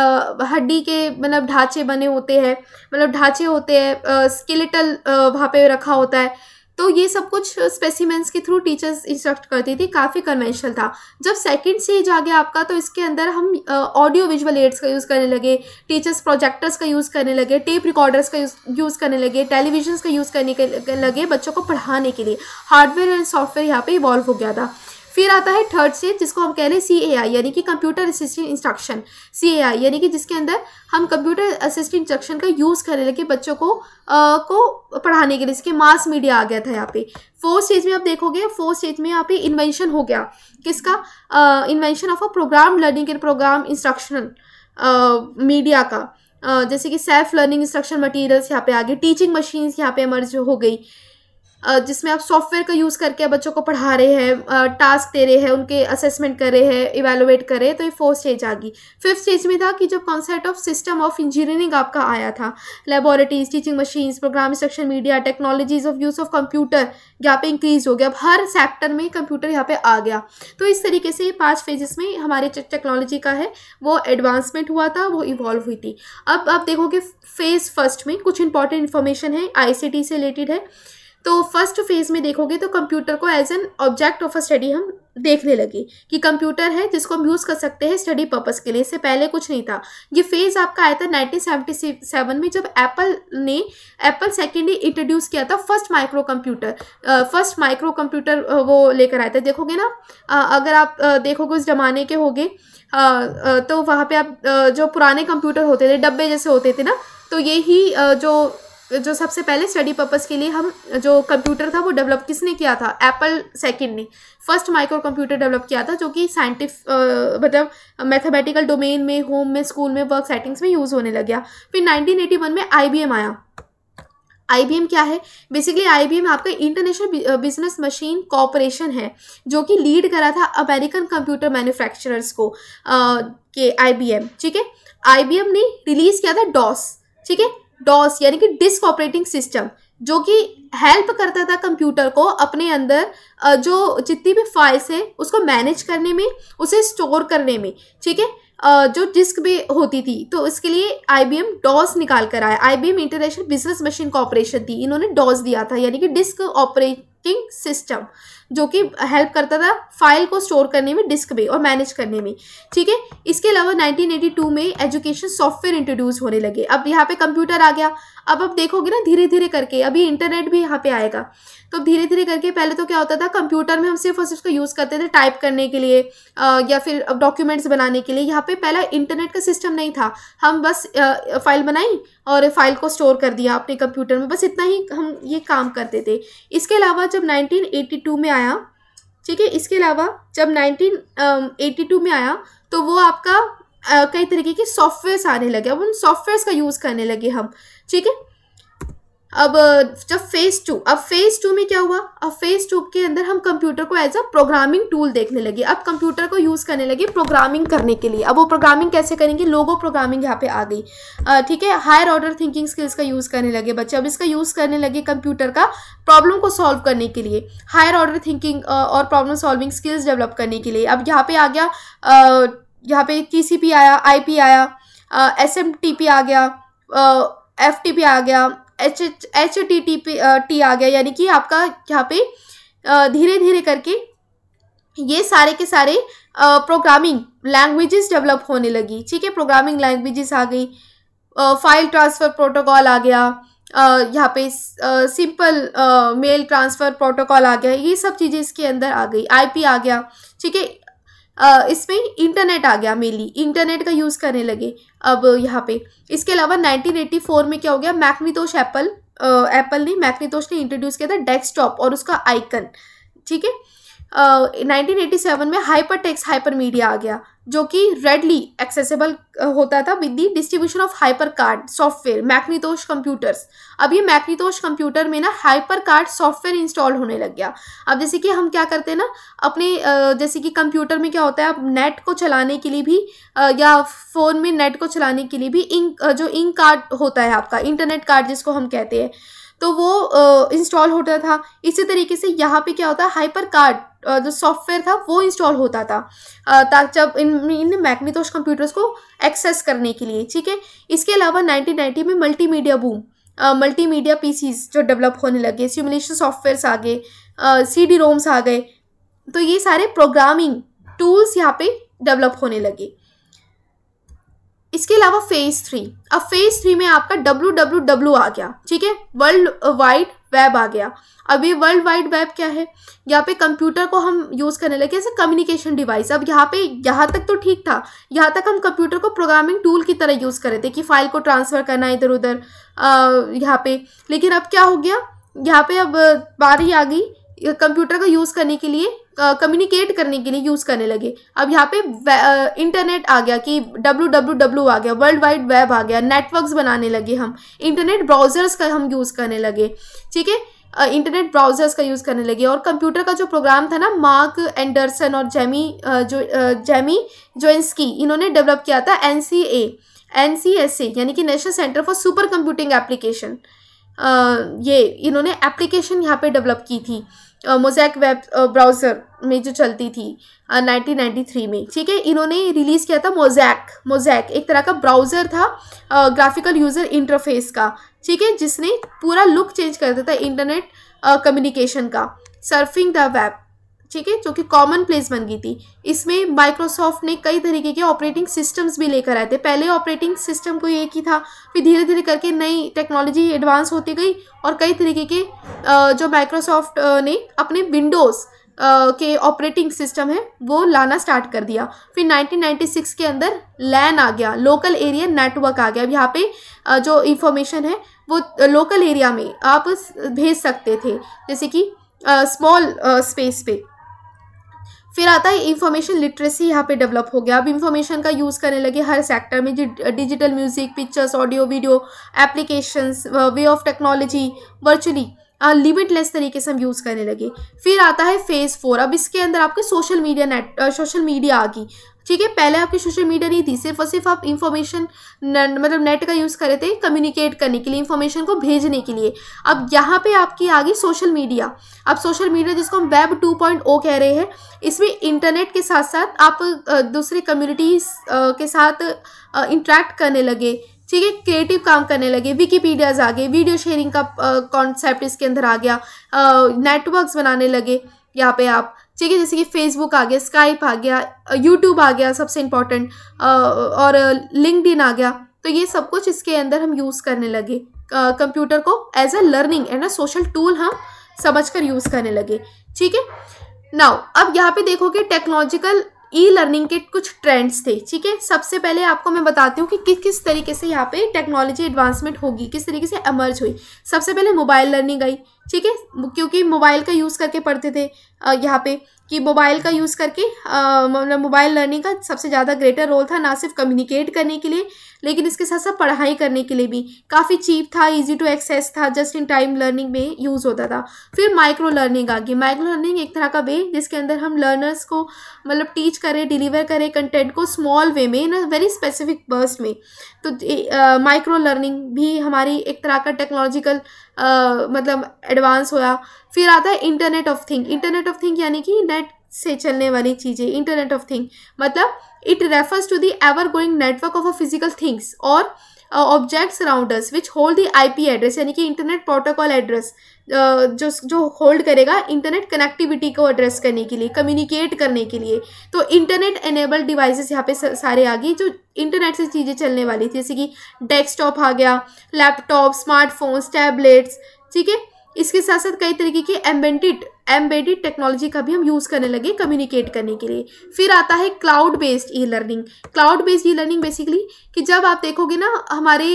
हड्डी के मतलब ढांचे बने होते हैं, मतलब ढांचे होते हैं, स्केलेटल वहाँ पे रखा होता है। तो ये सब कुछ स्पेसिमेंस के थ्रू टीचर्स इंस्ट्रक्ट करती थी, काफ़ी कन्वेंशनल था। जब सेकंड स्टेज आ गया आपका तो इसके अंदर हम ऑडियो विजुअल एड्स का यूज़ करने लगे, टीचर्स प्रोजेक्टर्स का यूज़ करने लगे, टेप रिकॉर्डर्स का यूज़ करने लगे, टेलीविजन का यूज़ करने के लगे बच्चों को पढ़ाने के लिए। हार्डवेयर एंड सॉफ्टवेयर यहाँ पे इवॉल्व हो गया था। फिर आता है थर्ड स्टेज जिसको हम कह रहे हैं CAI यानी कि कंप्यूटर असिस्टेड इंस्ट्रक्शन। CAI यानी कि जिसके अंदर हम कंप्यूटर असिस्टेड इंस्ट्रक्शन का यूज़ करने लगे बच्चों को पढ़ाने के लिए। इसके मास मीडिया आ गया था यहाँ पे। फोर्थ स्टेज में आप देखोगे, फोर्थ स्टेज में यहाँ पे इन्वेंशन हो गया किसका, invention of a programme learning and programme instruction media का। जैसे कि सेल्फ लर्निंग इंस्ट्रक्शन मटीरियल्स यहाँ पे आ गए, टीचिंग मशीन्स यहाँ पे एमर्ज हो गई, जिसमें आप सॉफ्टवेयर का यूज़ करके बच्चों को पढ़ा रहे हैं, टास्क दे रहे हैं, उनके असेसमेंट कर रहे हैं, इवेलुएट कर रहे हैं। तो ये फोर्थ स्टेज आ गई। फिफ्थ स्टेज में था कि जब concept of system of engineering आपका आया था, laboratories, teaching machines, programme instruction media, technologies of use of computer यहाँ पे इंक्रीज हो गया। अब हर सेक्टर में कंप्यूटर यहाँ पे आ गया। तो इस तरीके से 5 फेजेस में हमारे टेक्नोलॉजी का है वो एडवांसमेंट हुआ था, वो इवॉल्व हुई थी। अब आप देखोगे फेज फर्स्ट में कुछ इंपॉर्टेंट इन्फॉर्मेशन है, ICT से रिलेटेड है। तो फर्स्ट फेज में देखोगे तो कंप्यूटर को as an object of a study हम देखने लगे कि कंप्यूटर है जिसको हम यूज़ कर सकते हैं स्टडी पर्पस के लिए। इससे पहले कुछ नहीं था। ये फेज आपका आया था 1977 में जब एप्पल सेकेंडली इंट्रोड्यूस किया था फर्स्ट माइक्रो कंप्यूटर वो लेकर आया था। देखोगे ना, अगर आप देखोगे उस जमाने के होगे तो वहाँ पे आप जो पुराने कंप्यूटर होते थे डब्बे जैसे होते थे ना, तो ये ही जो सबसे पहले स्टडी पर्पस के लिए हम जो कंप्यूटर था वो डेवलप किसने किया था, एप्पल सेकंड ने फर्स्ट माइक्रो कंप्यूटर डेवलप किया था जो कि मतलब मैथमेटिकल डोमेन में, होम में, स्कूल में, वर्क सेटिंग्स में यूज़ होने लग गया। फिर 1981 में IBM आया। IBM क्या है बेसिकली, IBM आपका इंटरनेशनल बिजनेस मशीन कॉर्पोरेशन है जो कि लीड करा था अमेरिकन कंप्यूटर मैन्युफैक्चरर्स को के IBM। ठीक है, IBM ने रिलीज किया था DOS। ठीक है, DOS यानी कि डिस्क ऑपरेटिंग सिस्टम। जो कि हेल्प करता था कंप्यूटर को अपने अंदर जो जितनी भी फाइल्स है उसको मैनेज करने में, उसे स्टोर करने में, ठीक है। जो डिस्क भी होती थी, तो इसके लिए IBM डॉस निकाल कर आया। IBM international business machine corporation थी, इन्होंने डॉस दिया था, यानी कि डिस्क ऑपरेटिंग सिस्टम, जो कि हेल्प करता था फाइल को स्टोर करने में डिस्क में और मैनेज करने में, ठीक है। इसके अलावा 1982 में एजुकेशन सॉफ्टवेयर इंट्रोड्यूस होने लगे। अब यहाँ पे कंप्यूटर आ गया। अब आप देखोगे ना धीरे धीरे करके, अभी इंटरनेट भी यहाँ पे आएगा, तो धीरे धीरे करके पहले तो क्या होता था, कंप्यूटर में हम सिर्फ और सिर्फ उसका यूज़ करते थे टाइप करने के लिए या फिर डॉक्यूमेंट्स बनाने के लिए। यहाँ पे पहला इंटरनेट का सिस्टम नहीं था, हम बस फाइल बनाई और फाइल को स्टोर कर दिया अपने कंप्यूटर में, बस इतना ही हम ये काम करते थे। इसके अलावा जब 1982 में आया, ठीक है, इसके अलावा जब 1982 में आया तो वो आपका कई तरीके के सॉफ्टवेयर्स आने लगे। अब उन सॉफ्टवेयर्स का यूज़ करने लगे हम, ठीक है। अब जब फेज टू में क्या हुआ, अब फेज 2 के अंदर हम कंप्यूटर को एज अ प्रोग्रामिंग टूल देखने लगे। अब कंप्यूटर को यूज़ करने लगे प्रोग्रामिंग करने के लिए। अब वो प्रोग्रामिंग कैसे करेंगे, लोगो प्रोग्रामिंग यहाँ पे आ गई, ठीक है। हायर ऑर्डर थिंकिंग स्किल्स का यूज़ करने लगे बच्चे। अब इसका यूज़ करने लगे कंप्यूटर का प्रॉब्लम को सॉल्व करने के लिए, हायर ऑर्डर थिंकिंग और प्रॉब्लम सॉल्विंग स्किल्स डेवलप करने के लिए। अब यहाँ पे आ गया, यहाँ पे TCP आया, IP आया, SMTP आ गया, FTP आ गया, HTTP आ गया, यानी कि आपका यहाँ पे धीरे धीरे करके ये सारे के सारे प्रोग्रामिंग लैंग्वेजेस डेवलप होने लगी, ठीक है। प्रोग्रामिंग लैंग्वेजेस आ गई, फाइल ट्रांसफ़र प्रोटोकॉल आ गया, यहाँ पे सिंपल मेल ट्रांसफ़र प्रोटोकॉल आ गया, ये सब चीज़ें इसके अंदर आ गई। IP आ गया, ठीक है। इसमें इंटरनेट आ गया, मेनली इंटरनेट का यूज़ करने लगे अब यहाँ पे। इसके अलावा 1984 में क्या हो गया, मैकनितोश मैकनितोश ने इंट्रोड्यूस किया था डेस्कटॉप और उसका आइकन, ठीक है। 1987 में हाइपर टेक्स्ट हाइपर मीडिया आ गया, जो कि रेडली एक्सेसिबल होता था with the distribution of hyper card software Macintosh computers. अब ये मैकनितोश कंप्यूटर में ना हाइपर कार्ड सॉफ्टवेयर इंस्टॉल होने लग गया। अब जैसे कि हम क्या करते हैं ना अपने जैसे कि कंप्यूटर में क्या होता है, अब नेट को चलाने के लिए भी या फ़ोन में नेट को चलाने के लिए भी जो इंक कार्ड होता है आपका, इंटरनेट कार्ड जिसको हम कहते हैं, तो वो इंस्टॉल होता था। इसी तरीके से यहाँ पे क्या होता है, हाइपर कार्ड जो सॉफ्टवेयर था वो इंस्टॉल होता था ताकि जब इन मैकनितोश कंप्यूटर्स को एक्सेस करने के लिए, ठीक है। इसके अलावा 1990 में मल्टीमीडिया बूम, मल्टीमीडिया PCs जो डेवलप होने लगे, सिमुलेशन सॉफ्टवेयर्स आ गए, CD-ROMs आ गए, तो ये सारे प्रोग्रामिंग टूल्स यहाँ पे डेवलप होने लगे। इसके अलावा फेज 3, अब फेज 3 में आपका WWW आ गया, ठीक है, वर्ल्ड वाइड वेब आ गया। अब ये वर्ल्ड वाइड वेब क्या है, यहाँ पे कंप्यूटर को हम यूज़ करने लगे एज ए कम्युनिकेशन डिवाइस। अब यहाँ पे यहाँ तक तो ठीक था, यहाँ तक हम कंप्यूटर को प्रोग्रामिंग टूल की तरह यूज़ कर रहे थे कि फाइल को ट्रांसफ़र करना इधर उधर यहाँ पे, लेकिन अब क्या हो गया, यहाँ पे अब बारी आ गई कंप्यूटर को यूज़ करने के लिए, कम्युनिकेट करने के लिए यूज़ करने लगे। अब यहाँ पे इंटरनेट आ गया कि WWW आ गया, वर्ल्ड वाइड वेब आ गया, नेटवर्क्स बनाने लगे हम, इंटरनेट ब्राउज़र्स का हम यूज़ करने लगे, ठीक है। इंटरनेट ब्राउज़र्स का यूज़ करने लगे। और कंप्यूटर का जो प्रोग्राम था ना, मार्क एंडरसन और जेमी जोइंस्की, इन्होंने डेवलप किया था NCSA यानी कि national centre for super computing application. ये इन्होंने एप्लीकेशन यहाँ पे डेवलप की थी मोज़ैक वेब ब्राउज़र में जो चलती थी 1993 में, ठीक है। इन्होंने रिलीज़ किया था मोज़ैक एक तरह का ब्राउज़र था ग्राफिकल यूज़र इंटरफेस का, ठीक है, जिसने पूरा लुक चेंज कर दिया था इंटरनेट कम्युनिकेशन का, सर्फिंग द वेब, ठीक है, जो कि कॉमन प्लेस बन गई थी। इसमें माइक्रोसॉफ्ट ने कई तरीके के ऑपरेटिंग सिस्टम्स भी लेकर आए थे। पहले ऑपरेटिंग सिस्टम को एक ही था, फिर धीरे धीरे करके नई टेक्नोलॉजी एडवांस होती गई और कई तरीके के जो माइक्रोसॉफ्ट ने अपने विंडोज़ के ऑपरेटिंग सिस्टम है वो लाना स्टार्ट कर दिया। फिर 1996 के अंदर LAN आ गया, लोकल एरिया नेटवर्क आ गया। अब यहाँ पे जो इंफॉर्मेशन है वो लोकल एरिया में आप भेज सकते थे, जैसे कि स्मॉल स्पेस पे। फिर आता है इंफॉर्मेशन लिटरेसी, यहाँ पे डेवलप हो गया। अब इंफॉर्मेशन का यूज़ करने लगे हर सेक्टर में, digital music, pictures, audio, video, applications, way of technology, virtually limitless तरीके से हम यूज़ करने लगे। फिर आता है फेज़ 4। अब इसके अंदर आपके सोशल मीडिया आ गई। ठीक है। पहले आपकी सोशल मीडिया नहीं थी, सिर्फ और सिर्फ आप इंफॉर्मेशन मतलब नेट का यूज़ कर रहे थे कम्युनिकेट करने के लिए, इंफॉर्मेशन को भेजने के लिए। अब यहाँ पे आपकी आ गई सोशल मीडिया। अब सोशल मीडिया जिसको हम वेब 2.0 कह रहे हैं, इसमें इंटरनेट के साथ साथ आप दूसरे कम्युनिटीज़ के साथ इंटरेक्ट करने लगे, ठीक है, क्रिएटिव काम करने लगे, विकीपीडियाज आ गए, वीडियो शेयरिंग का कॉन्सेप्ट इसके अंदर आ गया, नेटवर्क्स बनाने लगे यहाँ पे आप, ठीक है, जैसे कि फेसबुक आ गया, स्काइप आ गया, यूट्यूब आ गया सबसे इम्पॉर्टेंट, और लिंक्डइन आ गया। तो ये सब कुछ इसके अंदर हम यूज़ करने लगे, कंप्यूटर को as a learning and a social tool हम समझकर यूज़ करने लगे, ठीक है। नाउ अब यहाँ पे देखोगे टेक्नोलॉजिकल ई लर्निंग के कुछ ट्रेंड्स थे, ठीक है। सबसे पहले आपको मैं बताती हूँ कि किस तरीके से यहाँ पे टेक्नोलॉजी एडवांसमेंट होगी, किस तरीके से एमर्ज हुई। सबसे पहले मोबाइल लर्निंग आई, ठीक है, क्योंकि मोबाइल का यूज़ करके पढ़ते थे यहाँ पे, कि मोबाइल का यूज़ करके मतलब मोबाइल लर्निंग का सबसे ज़्यादा ग्रेटर रोल था, ना सिर्फ कम्युनिकेट करने के लिए लेकिन इसके साथ साथ पढ़ाई करने के लिए भी। काफ़ी चीप था, इजी टू एक्सेस था, जस्ट इन टाइम लर्निंग में यूज़ होता था। फिर माइक्रो लर्निंग आ गई। माइक्रो लर्निंग एक तरह का वे जिसके अंदर हम लर्नर्स को मतलब टीच करें, डिलीवर करें कंटेंट को स्मॉल वे में, इन अ वेरी स्पेसिफिक बर्स्ट में। तो माइक्रो लर्निंग भी हमारी एक तरह का टेक्नोलॉजिकल मतलब एडवांस होया। फिर आता है internet of thing. Internet of thing यानी कि नेट से चलने वाली चीज़ें। इंटरनेट ऑफ थिंग मतलब it refers to the ever going network of a physical things और objects around us which hold the IP address, यानी कि इंटरनेट प्रोटोकॉल एड्रेस जो होल्ड करेगा इंटरनेट कनेक्टिविटी को एड्रेस करने के लिए, कम्युनिकेट करने के लिए। तो इंटरनेट एनेबल्ड डिवाइसेस यहाँ पे सारे आ गई जो इंटरनेट से चीज़ें चलने वाली थी, जैसे कि डेस्कटॉप आ गया, लैपटॉप, स्मार्टफोन्स, टैबलेट्स, ठीक है। इसके साथ साथ कई तरीके की एम्बेडेड टेक्नोलॉजी का भी हम यूज़ करने लगे कम्युनिकेट करने के लिए। फिर आता है cloud based e learning. Cloud based e learning basically कि जब आप देखोगे ना हमारे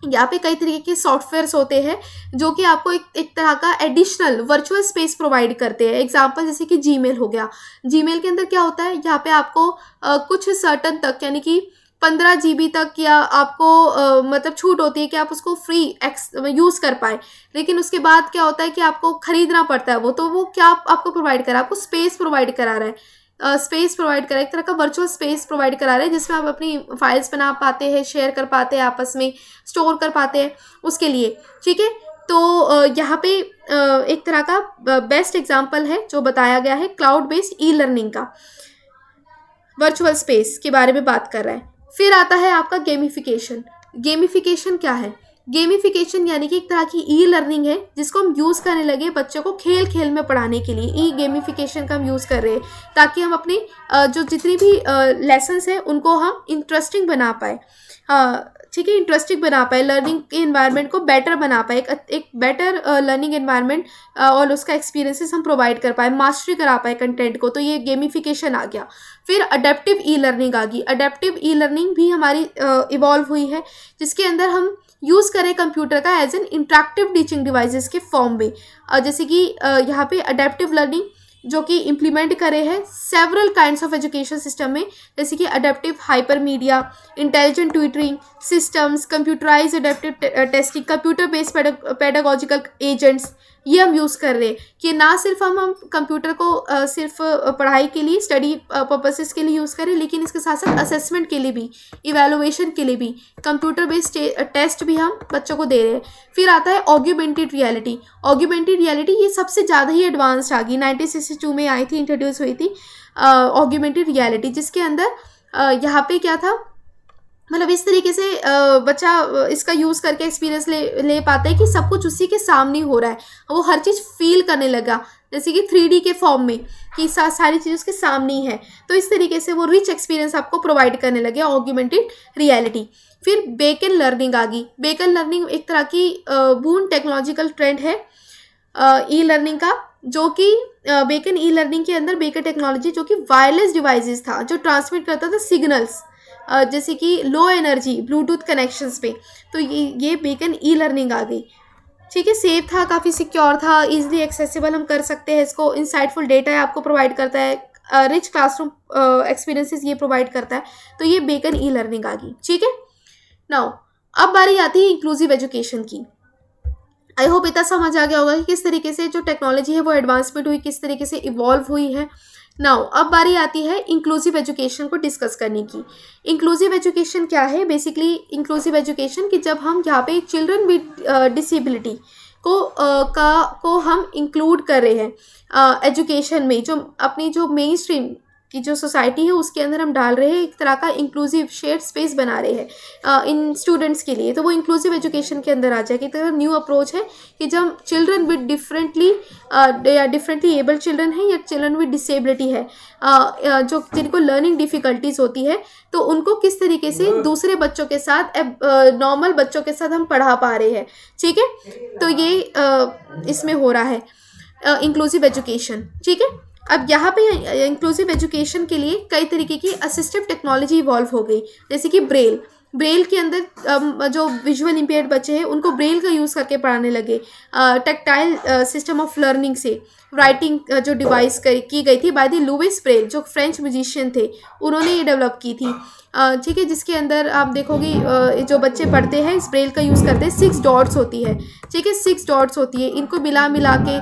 यहाँ पे कई तरीके के सॉफ्टवेयर्स होते हैं जो कि आपको एक तरह का एडिशनल वर्चुअल स्पेस प्रोवाइड करते हैं। एग्जांपल जैसे कि जीमेल हो गया। जीमेल के अंदर क्या होता है, यहाँ पे आपको कुछ सर्टन तक यानी कि 15 GB तक या आपको मतलब छूट होती है कि आप उसको फ्री यूज़ कर पाए, लेकिन उसके बाद क्या होता है कि आपको ख़रीदना पड़ता है तो वो क्या आपको प्रोवाइड करा, आपको स्पेस प्रोवाइड करा रहा है, स्पेस प्रोवाइड करा, एक तरह का वर्चुअल स्पेस प्रोवाइड करा रहे हैं जिसमें आप अपनी फाइल्स बना पाते हैं, शेयर कर पाते हैं, आपस में स्टोर कर पाते हैं उसके लिए, ठीक है। तो यहाँ पे एक तरह का बेस्ट एग्जाम्पल है जो बताया गया है क्लाउड बेस्ड ई लर्निंग का, वर्चुअल स्पेस के बारे में बात कर रहा है। फिर आता है आपका गेमिफिकेशन। गेमिफिकेशन क्या है? गेमिफिकेशन यानी कि एक तरह की ई लर्निंग है जिसको हम यूज़ करने लगे बच्चों को खेल खेल में पढ़ाने के लिए। ई गेमिफिकेशन का हम यूज़ कर रहे हैं ताकि हम अपने जो जितनी भी लेसन्स हैं उनको हम इंटरेस्टिंग बना पाए, ठीक है, इंटरेस्टिंग बना पाए, लर्निंग के इन्वायरमेंट को बेटर बना पाए, एक बेटर लर्निंग इन्वायरमेंट और उसका एक्सपीरियंसेस हम प्रोवाइड कर पाए, मास्टरी करा पाए कंटेंट को। तो ये गेमिफिकेशन आ गया। फिर अडेप्टिव ई लर्निंग आ गई। अडेप्टिव ई लर्निंग भी हमारी इवॉल्व हुई है जिसके अंदर हम यूज़ करें कंप्यूटर का as an interactive teaching devices के फॉर्म में। जैसे कि यहाँ पे अडेप्टिव लर्निंग जो कि इम्प्लीमेंट करे हैं several kinds of education system में, जैसे कि adaptive hypermedia, intelligent tutoring systems, computerize adaptive testing, computer based pedagogical agents, ये हम यूज़ कर रहे हैं कि ना सिर्फ हम कंप्यूटर को सिर्फ पढ़ाई के लिए, स्टडी पर्पसेस के लिए यूज़ करें, लेकिन इसके साथ साथ असेसमेंट के लिए भी, इवैल्यूएशन के लिए भी कंप्यूटर बेस्ड टेस्ट भी हम बच्चों को दे रहे हैं। फिर आता है ऑग्यूमेंटेड रियलिटी। ऑग्यूमेंटेड रियलिटी ये सबसे ज़्यादा ही एडवांस्ड आ गई, 1962 में आई थी, इंट्रोड्यूस हुई थी ऑग्यूमेंटेड रियलिटी, जिसके अंदर यहाँ पे क्या था, मतलब इस तरीके से बच्चा इसका यूज़ करके एक्सपीरियंस ले पाता है कि सब कुछ उसी के सामने हो रहा है, वो हर चीज़ फील करने लगा, जैसे कि 3D के फॉर्म में कि सारी चीज़ उसके सामने ही है। तो इस तरीके से वो रिच एक्सपीरियंस आपको प्रोवाइड करने लगे ऑग्यूमेंटेड रियलिटी। फिर बेकन लर्निंग आ गई। बेकन लर्निंग एक तरह की बून टेक्नोलॉजिकल ट्रेंड है ई लर्निंग का, जो कि बेकन ई लर्निंग के अंदर बेकन टेक्नोलॉजी जो कि वायरलेस डिवाइसेस था जो ट्रांसमिट करता था सिग्नल्स, जैसे कि लो एनर्जी ब्लूटूथ कनेक्शंस पे। तो ये बेकन ई लर्निंग आ गई, ठीक है। सेफ था, काफ़ी सिक्योर था, इजीली एक्सेसिबल हम कर सकते हैं इसको, इंसाइटफुल डेटा आपको प्रोवाइड करता है, रिच क्लासरूम एक्सपीरियंसेस ये प्रोवाइड करता है। तो ये बेकन ई लर्निंग आ गई, ठीक है। नाउ अब बारी आती है इंक्लूसिव एजुकेशन की। आई होप इतना समझ आ गया होगा कि किस तरीके से जो टेक्नोलॉजी है वो एडवांसमेंट हुई, किस तरीके से इवॉल्व हुई है, नाउ अब बारी आती है इंक्लूसिव एजुकेशन को डिस्कस करने की। इंक्लूसिव एजुकेशन क्या है? बेसिकली इंक्लूसिव एजुकेशन कि जब हम यहाँ पे चिल्ड्रन विद डिसेबिलिटी को हम इंक्लूड कर रहे हैं एजुकेशन में, जो अपनी जो मेन स्ट्रीम की जो सोसाइटी है उसके अंदर हम डाल रहे हैं, एक तरह का इंक्लूसिव शेयर स्पेस बना रहे हैं इन स्टूडेंट्स के लिए, तो वो इंक्लूसिव एजुकेशन के अंदर आ जाएगी। तो न्यू अप्रोच है कि जब children with differently able children है या चिल्ड्रन विद डिसेबिलिटी है, जो जिनको लर्निंग डिफ़िकल्टीज होती है, तो उनको किस तरीके से दूसरे बच्चों के साथ नॉर्मल बच्चों के साथ हम पढ़ा पा रहे हैं। ठीक है, तो ये इसमें हो रहा है इंक्लूसिव एजुकेशन। ठीक है, अब यहाँ पे इंक्लूसिव एजुकेशन के लिए कई तरीके की असिस्टिव टेक्नोलॉजी इवॉल्व हो गई, जैसे कि ब्रेल के अंदर जो विजुअल इम्पेयर्ड बच्चे हैं उनको ब्रेल का यूज़ करके पढ़ाने लगे। टेक्टाइल सिस्टम ऑफ लर्निंग से राइटिंग जो डिवाइस की गई थी बाय द लुइस ब्रेल, जो फ्रेंच म्यूजिशियन थे, उन्होंने ये डेवलप की थी। ठीक है, जिसके अंदर आप देखोगे जो बच्चे पढ़ते हैं इस ब्रेल का यूज़ करते हैं, 6 डॉट्स होती है। ठीक है, 6 डॉट्स होती है, इनको मिला के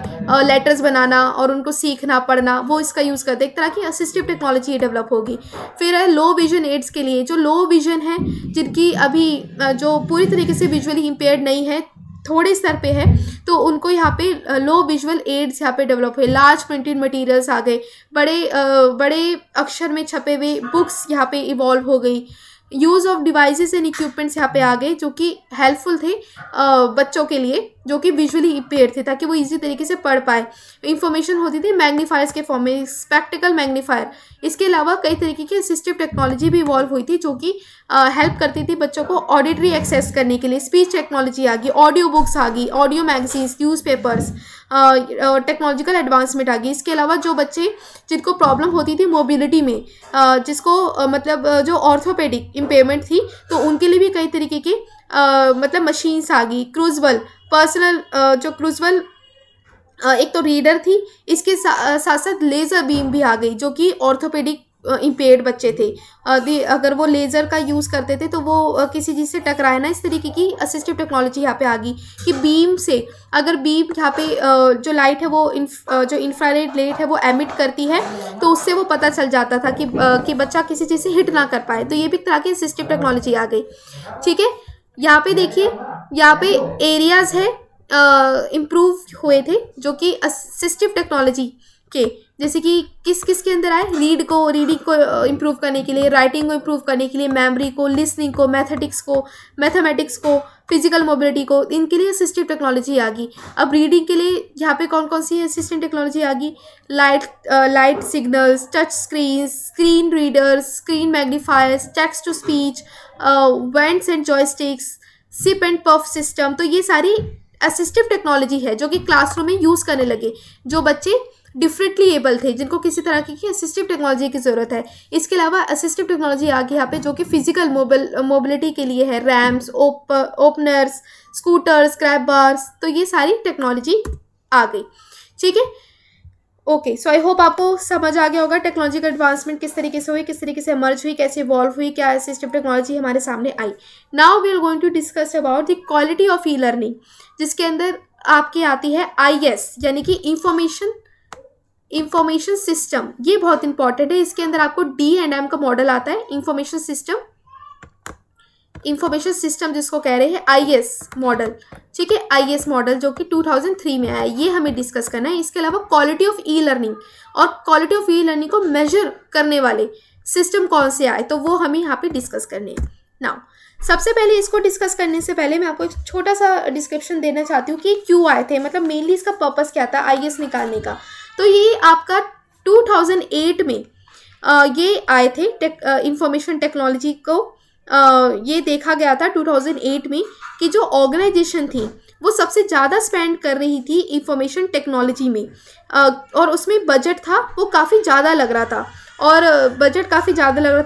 लेटर्स बनाना और उनको सीखना पढ़ना, वो इसका यूज़ करते हैं। एक तरह की असिस्टिव टेक्नोलॉजी डेवलप होगी। फिर है लो विजन एड्स के लिए, जो लो विजन है, जिनकी अभी जो पूरी तरीके से विजुअली इम्पेयर्ड नहीं है, थोड़े स्तर पे है, तो उनको यहाँ पे लो विजुअल एड्स यहाँ पे डेवलप हुए। लार्ज प्रिंटेड मटेरियल्स आ गए, बड़े अक्षर में छपे हुए बुक्स यहाँ पे इवॉल्व हो गई। Use of devices and equipments यहाँ पे आ गए जो कि हेल्पफुल थे बच्चों के लिए जो कि विजुअली इम्पेयर्ड थे, ताकि वो इजी तरीके से पढ़ पाए। इंफॉर्मेशन होती थी मैग्नीफायर्स के फॉर्म में, स्पेक्टिकल मैग्नीफायर। इसके अलावा कई तरीके की असिस्टिव टेक्नोलॉजी भी इवॉल्व हुई थी जो कि हेल्प करती थी बच्चों को ऑडिटरी एक्सेस करने के लिए। स्पीच टेक्नोलॉजी आ गई, ऑडियो बुक्स आ गई, audio magazines, newspapers, technological advancement आ गई। इसके अलावा जो बच्चे जिनको प्रॉब्लम होती थी मोबिलिटी में, जिसको मतलब जो ऑर्थोपेडिक इम्पेयरमेंट थी, तो उनके लिए भी कई तरीके की मतलब मशीन्स आ गई। क्रूजबल पर्सनल जो क्रूजबल एक तो रीडर थी, इसके साथ साथ लेज़र बीम भी आ गई जो कि ऑर्थोपेडिक इम्पेयर्ड बच्चे थे, अगर वो लेज़र का यूज़ करते थे तो वो किसी चीज़ से टकराए ना, इस तरीके की असिस्टिव टेक्नोलॉजी यहाँ पे आ गई कि बीम से, अगर बीम यहाँ पे जो लाइट है वो जो इंफ्रारेड लाइट है वो एमिट करती है, तो उससे वो पता चल जाता था कि बच्चा किसी चीज़ से हिट ना कर पाए। तो ये भी एक तरह की असिस्टिव टेक्नोलॉजी आ गई। ठीक है, यहाँ पे देखिए, यहाँ पे एरियाज़ है इम्प्रूव हुए थे जो कि असिस्टिव टेक्नोलॉजी के, जैसे कि किस के अंदर आए, रीडिंग को इम्प्रूव करने के लिए, राइटिंग को इम्प्रूव करने के लिए, मेमोरी को, लिसनिंग को, मैथमेटिक्स को, फिजिकल मोबिलिटी को, इनके लिए असिस्टिव टेक्नोलॉजी आ गई। अब रीडिंग के लिए यहाँ पे कौन कौन सी असिस्टिव टेक्नोलॉजी आ गई? Light signals, touch screen readers, screen magnifiers, text to speech, wands and joysticks, sip and puff system. तो ये सारी असिस्टिव टेक्नोलॉजी है जो कि क्लासरूम में यूज़ करने लगे जो बच्चे डिफरेंटली एबल थे, जिनको किसी तरह की असिस्टिव टेक्नोलॉजी की ज़रूरत है। इसके अलावा असिस्टिव टेक्नोलॉजी आ गई यहाँ पे जो कि फिजिकल मोबिलिटी के लिए है, ramps, openers, scooters, grab bars, तो ये सारी टेक्नोलॉजी आ गई। ठीक है, ओके, सो आई होप आपको समझ आ गया होगा टेक्नोलॉजी का एडवांसमेंट किस तरीके से हुई, किस तरीके से मर्ज हुई, कैसे इवॉल्व हुई, क्या असिस्टिव टेक्नोलॉजी हमारे सामने आई। Now we are going to discuss about the quality of e learning, जिसके अंदर आपकी आती है IS यानी कि इंफॉर्मेशन सिस्टम। ये बहुत इंपॉर्टेंट है, इसके अंदर आपको D&M का मॉडल आता है, इंफॉर्मेशन सिस्टम जिसको कह रहे हैं IS मॉडल। ठीक है, IS मॉडल जो कि 2003 में आया, ये हमें डिस्कस करना है। इसके अलावा क्वालिटी ऑफ ई लर्निंग और क्वालिटी ऑफ ई लर्निंग को मेजर करने वाले सिस्टम कौन से आए, तो वो हमें यहाँ पे डिस्कस करने हैं। नाउ सबसे पहले इसको डिस्कस करने से पहले मैं आपको एक छोटा सा डिस्क्रिप्शन देना चाहती हूँ कि क्यों आए थे, मतलब मेनली इसका पर्पस क्या था IS निकालने का। तो ये आपका 2008 में ये आए थे इंफॉर्मेशन टेक्नोलॉजी को। ये देखा गया था 2008 में कि जो ऑर्गेनाइजेशन थी वो सबसे ज़्यादा स्पेंड कर रही थी इंफॉर्मेशन टेक्नोलॉजी में, और उसमें बजट था वो काफ़ी ज़्यादा लग रहा था,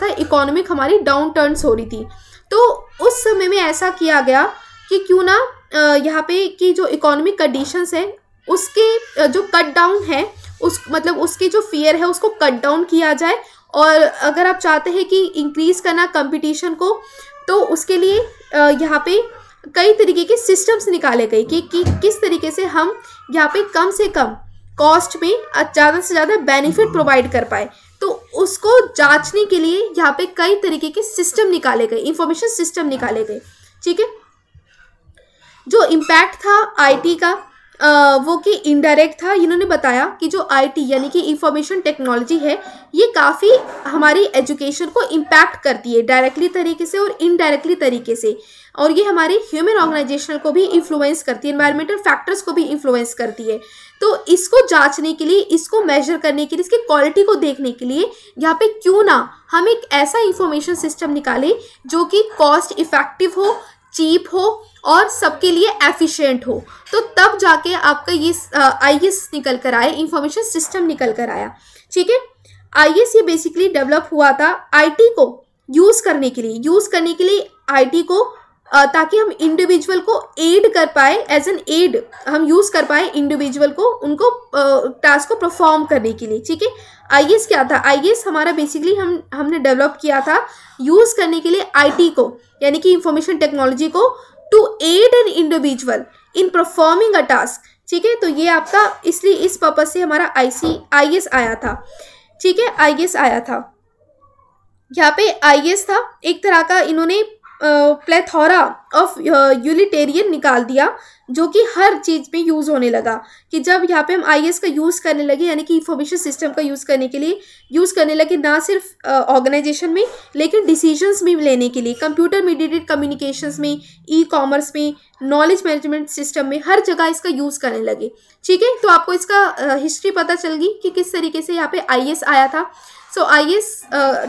इकोनॉमिक हमारी डाउन टर्न्स हो रही थी। तो उस समय में ऐसा किया गया कि क्यों ना यहाँ पे कि जो इकोनॉमिक कंडीशंस है उसके जो कट डाउन है, उसकी जो फियर है उसको कट डाउन किया जाए, और अगर आप चाहते हैं कि इंक्रीज़ करना कंपटीशन को, तो उसके लिए यहाँ पे कई तरीके के सिस्टम्स निकाले गए कि किस तरीके से हम यहाँ पे कम से कम कॉस्ट में ज़्यादा से ज़्यादा बेनिफिट प्रोवाइड कर पाए। तो उसको जांचने के लिए यहाँ पे कई तरीके के सिस्टम निकाले गए, इंफॉर्मेशन सिस्टम निकाले गए। ठीक है, जो इम्पैक्ट था आईटी का वो कि इनडायरेक्ट था। इन्होंने बताया कि जो आईटी यानी कि इंफॉर्मेशन टेक्नोलॉजी है, ये काफ़ी हमारी एजुकेशन को इम्पैक्ट करती है डायरेक्टली तरीके से और इनडायरेक्टली तरीके से, और ये हमारे ह्यूमन ऑर्गेनाइजेशन को भी इन्फ्लुएंस करती है, एनवायरमेंटल फैक्टर्स को भी इन्फ्लुएंस करती है। तो इसको जांचने के लिए, इसको मेजर करने के लिए, इसकी क्वालिटी को देखने के लिए यहाँ पे क्यों ना हम एक ऐसा इंफॉर्मेशन सिस्टम निकालें जो कि कॉस्ट इफेक्टिव हो, चीप हो और सबके लिए एफिशिएंट हो। तो तब जाके आपका ये आईएस निकल कर आया, इंफॉर्मेशन सिस्टम निकल कर आया। ठीक है, आईएस ये बेसिकली डेवलप हुआ था आईटी को यूज़ करने के लिए आईटी को, ताकि हम इंडिविजुअल को एड कर पाए, एज एन एड हम यूज़ कर पाए इंडिविजुअल को, उनको टास्क को परफॉर्म करने के लिए। ठीक है, आईएस क्या था? आईएस हमारा बेसिकली हमने डेवलप किया था यूज़ करने के लिए आईटी को, यानी कि इंफॉर्मेशन टेक्नोलॉजी को, to aid an individual in performing a task. ठीक है, तो ये आपका इसलिए इस पर्पज से हमारा आईएस आया था। ठीक है, आईएस आया था। यहाँ पे आईएस था एक तरह का, इन्होंने प्लेथोरा ऑफ यूटिलिटेरियन निकाल दिया, जो कि हर चीज़ में यूज़ होने लगा। कि जब यहाँ पे हम आईएस का यूज़ करने लगे, यानी कि इंफॉर्मेशन सिस्टम का यूज़ करने लगे, ना सिर्फ ऑर्गेनाइजेशन में लेकिन डिसीजंस भी लेने के लिए, कंप्यूटर मीडिएटेड कम्युनिकेशंस में, ई कॉमर्स में, नॉलेज मैनेजमेंट सिस्टम में, हर जगह इसका यूज़ करने लगे। ठीक है, तो आपको इसका हिस्ट्री पता चल गई कि किस तरीके से यहाँ पे आईएस आया था। सो आईएस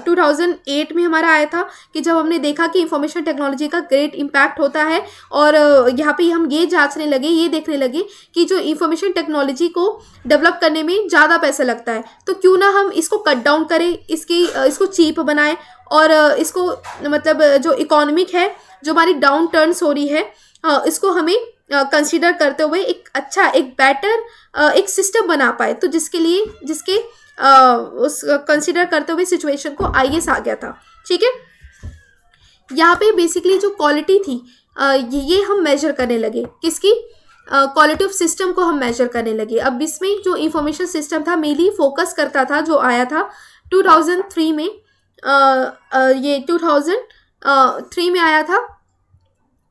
2008 में हमारा आया था, कि जब हमने देखा कि इंफॉर्मेशन टेक्नोलॉजी का ग्रेट इम्पैक्ट होता है, और यहाँ पे हम ये जांचने लगे, ये देखने लगे कि जो इंफॉर्मेशन टेक्नोलॉजी को डेवलप करने में ज़्यादा पैसा लगता है, तो क्यों ना हम इसको कट डाउन करें, इसको चीप बनाएं, और इसको मतलब जो इकोनॉमिक है, जो हमारी डाउन टर्न्स हो रही है, इसको हमें कंसीडर करते हुए एक अच्छा, एक बेटर एक सिस्टम बना पाए। तो जिसके उस कंसीडर करते हुए सिचुएशन को आईएस आ गया था। ठीक है, यहाँ पे बेसिकली जो क्वालिटी थी ये हम मेजर करने लगे, किसकी? क्वालिटी ऑफ सिस्टम को हम मेजर करने लगे। अब इसमें जो इंफॉर्मेशन सिस्टम था मेनली फोकस करता था, जो आया था 2003 में, ये 2003 में आया था,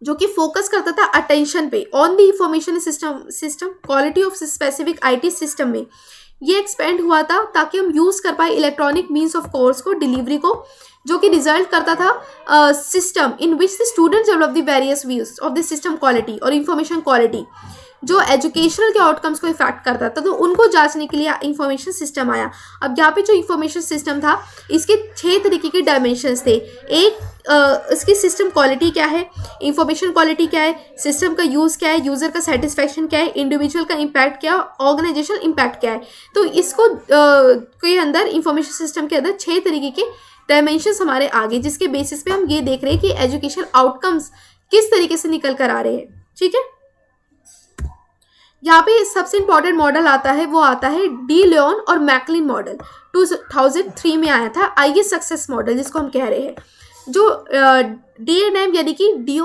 जो कि फोकस करता था अटेंशन पे, on the information system quality of specific IT system में। ये एक्सपेंड हुआ था ताकि हम यूज़ कर पाए इलेक्ट्रॉनिक मीन्स ऑफ कोर्स को, डिलीवरी को, जो कि रिजल्ट करता था system in which the students develop the various views of the system quality और इंफॉर्मेशन क्वालिटी, जो एजुकेशनल के आउटकम्स को इफेक्ट करता था। तो उनको जांचने के लिए इंफॉर्मेशन सिस्टम आया। अब यहाँ पे जो इंफॉर्मेशन सिस्टम था, इसके 6 तरीके के डायमेंशंस थे। एक, इसकी सिस्टम क्वालिटी क्या है, इंफॉर्मेशन क्वालिटी क्या है, सिस्टम का यूज़ क्या है, यूज़र का सेटिस्फैक्शन क्या है, इंडिविजुअल का इम्पैक्ट क्या है, ऑर्गेनाइजेशनल इम्पैक्ट क्या है। तो इसको के अंदर, इंफॉर्मेशन सिस्टम के अंदर 6 तरीके के डायमेंशंस हमारे आगे, जिसके बेसिस पे हम ये देख रहे हैं कि एजुकेशन आउटकम्स किस तरीके से निकल कर आ रहे हैं। ठीक है, यहाँ पे सबसे इंपॉर्टेंट मॉडल आता है, वो आता है डी लियोन और मैकलिन मॉडल, 2003 में आया था, आईएस सक्सेस मॉडल जिसको हम कह रहे हैं। जो DNM यानी कि डी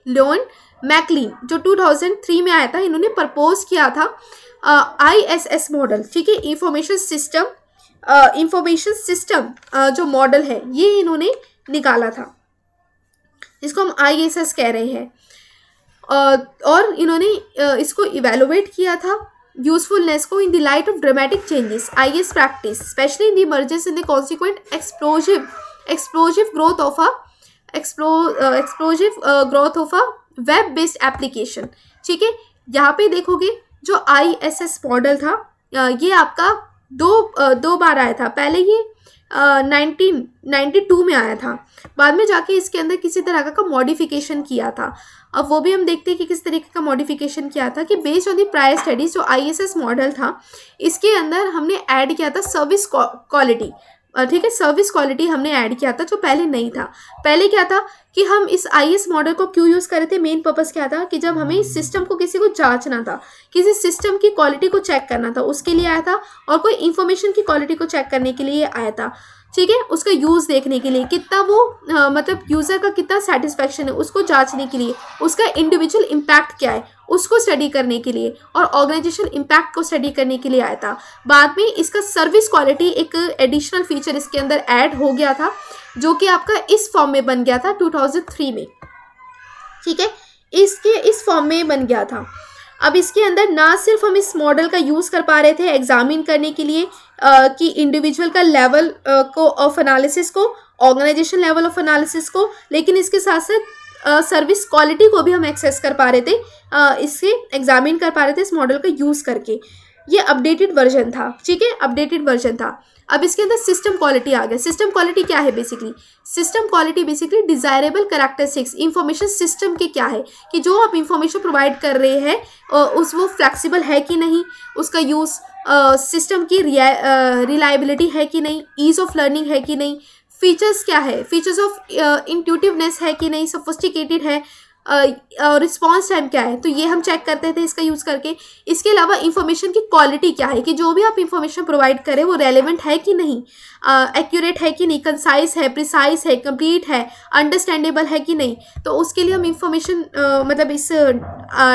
लियोन मैकलिन, जो 2003 में आया था, इन्होंने प्रपोज किया था ISS मॉडल। ठीक है, इंफॉर्मेशन सिस्टम जो मॉडल है, ये इन्होंने निकाला था, जिसको हम ISS कह रहे हैं। और इन्होंने इसको इवेलुएट किया था यूजफुलनेस को in the light of dramatic changes IS practice, especially in the emergence in the consequent explosive growth of a web based application. ठीक है, यहाँ पे देखोगे जो ISS मॉडल था, ये आपका दो बार आया था। पहले ये 1992 में आया था, बाद में जाके इसके अंदर किसी तरह का मॉडिफिकेशन किया था। अब वो भी हम देखते हैं कि किस तरीके का मॉडिफिकेशन किया था, कि based on the prior studies जो ISS मॉडल था, इसके अंदर हमने ऐड किया था सर्विस क्वालिटी। ठीक है, सर्विस क्वालिटी हमने ऐड किया था, जो पहले नहीं था। पहले क्या था कि हम इस IS मॉडल को क्यों यूज़ कर रहे थे। मेन पर्पस क्या था कि जब हमें इस सिस्टम को किसी को जांचना था, किसी सिस्टम की क्वालिटी को चेक करना था, उसके लिए आया था, और कोई इंफॉर्मेशन की क्वालिटी को चेक करने के लिए आया था, ठीक है, उसका यूज़ देखने के लिए, कितना वो मतलब यूज़र का कितना सेटिस्फैक्शन है उसको जांचने के लिए, उसका इंडिविजुअल इम्पैक्ट क्या है उसको स्टडी करने के लिए, और ऑर्गेनाइजेशन इम्पैक्ट को स्टडी करने के लिए आया था। बाद में इसका सर्विस क्वालिटी एक एडिशनल फीचर इसके अंदर ऐड हो गया था, जो कि आपका इस फॉर्म में बन गया था 2003 में, ठीक है, इस फॉर्म में बन गया था। अब इसके अंदर ना सिर्फ हम इस मॉडल का यूज़ कर पा रहे थे एग्जामिन करने के लिए कि इंडिविजुअल का लेवल को ऑफ एनालिसिस को, ऑर्गेनाइजेशन लेवल ऑफ एनालिसिस को, लेकिन इसके साथ साथ सर्विस क्वालिटी को भी हम एक्सेस कर पा रहे थे, इससे एग्जामिन कर पा रहे थे इस मॉडल का यूज़ करके। ये अपडेटेड वर्जन था, ठीक है, अपडेटेड वर्जन था। अब इसके अंदर सिस्टम क्वालिटी आ गया। सिस्टम क्वालिटी क्या है basically? System quality basically desirable characteristics information system के क्या है कि जो आप इंफॉर्मेशन प्रोवाइड कर रहे हैं उस वो फ्लेक्सिबल है कि नहीं, उसका यूज़ सिस्टम की रिलायबिलिटी है कि नहीं, ईज ऑफ लर्निंग है कि नहीं, फीचर्स क्या है, फीचर्स ऑफ इंट्यूटिवनेस है कि नहीं, सोफिस्टिकेटेड है, रिस्पॉन्स टाइम क्या है, तो ये हम चेक करते थे इसका यूज़ करके। इसके अलावा इंफॉर्मेशन की क्वालिटी क्या है कि जो भी आप इंफॉर्मेशन प्रोवाइड करें वो रेलेवेंट है कि नहीं, एक्यूरेट है कि नहीं, कंसाइज है, प्रिसाइज है, कंप्लीट है, अंडरस्टैंडेबल है कि नहीं, तो उसके लिए हम इंफॉर्मेशन मतलब इस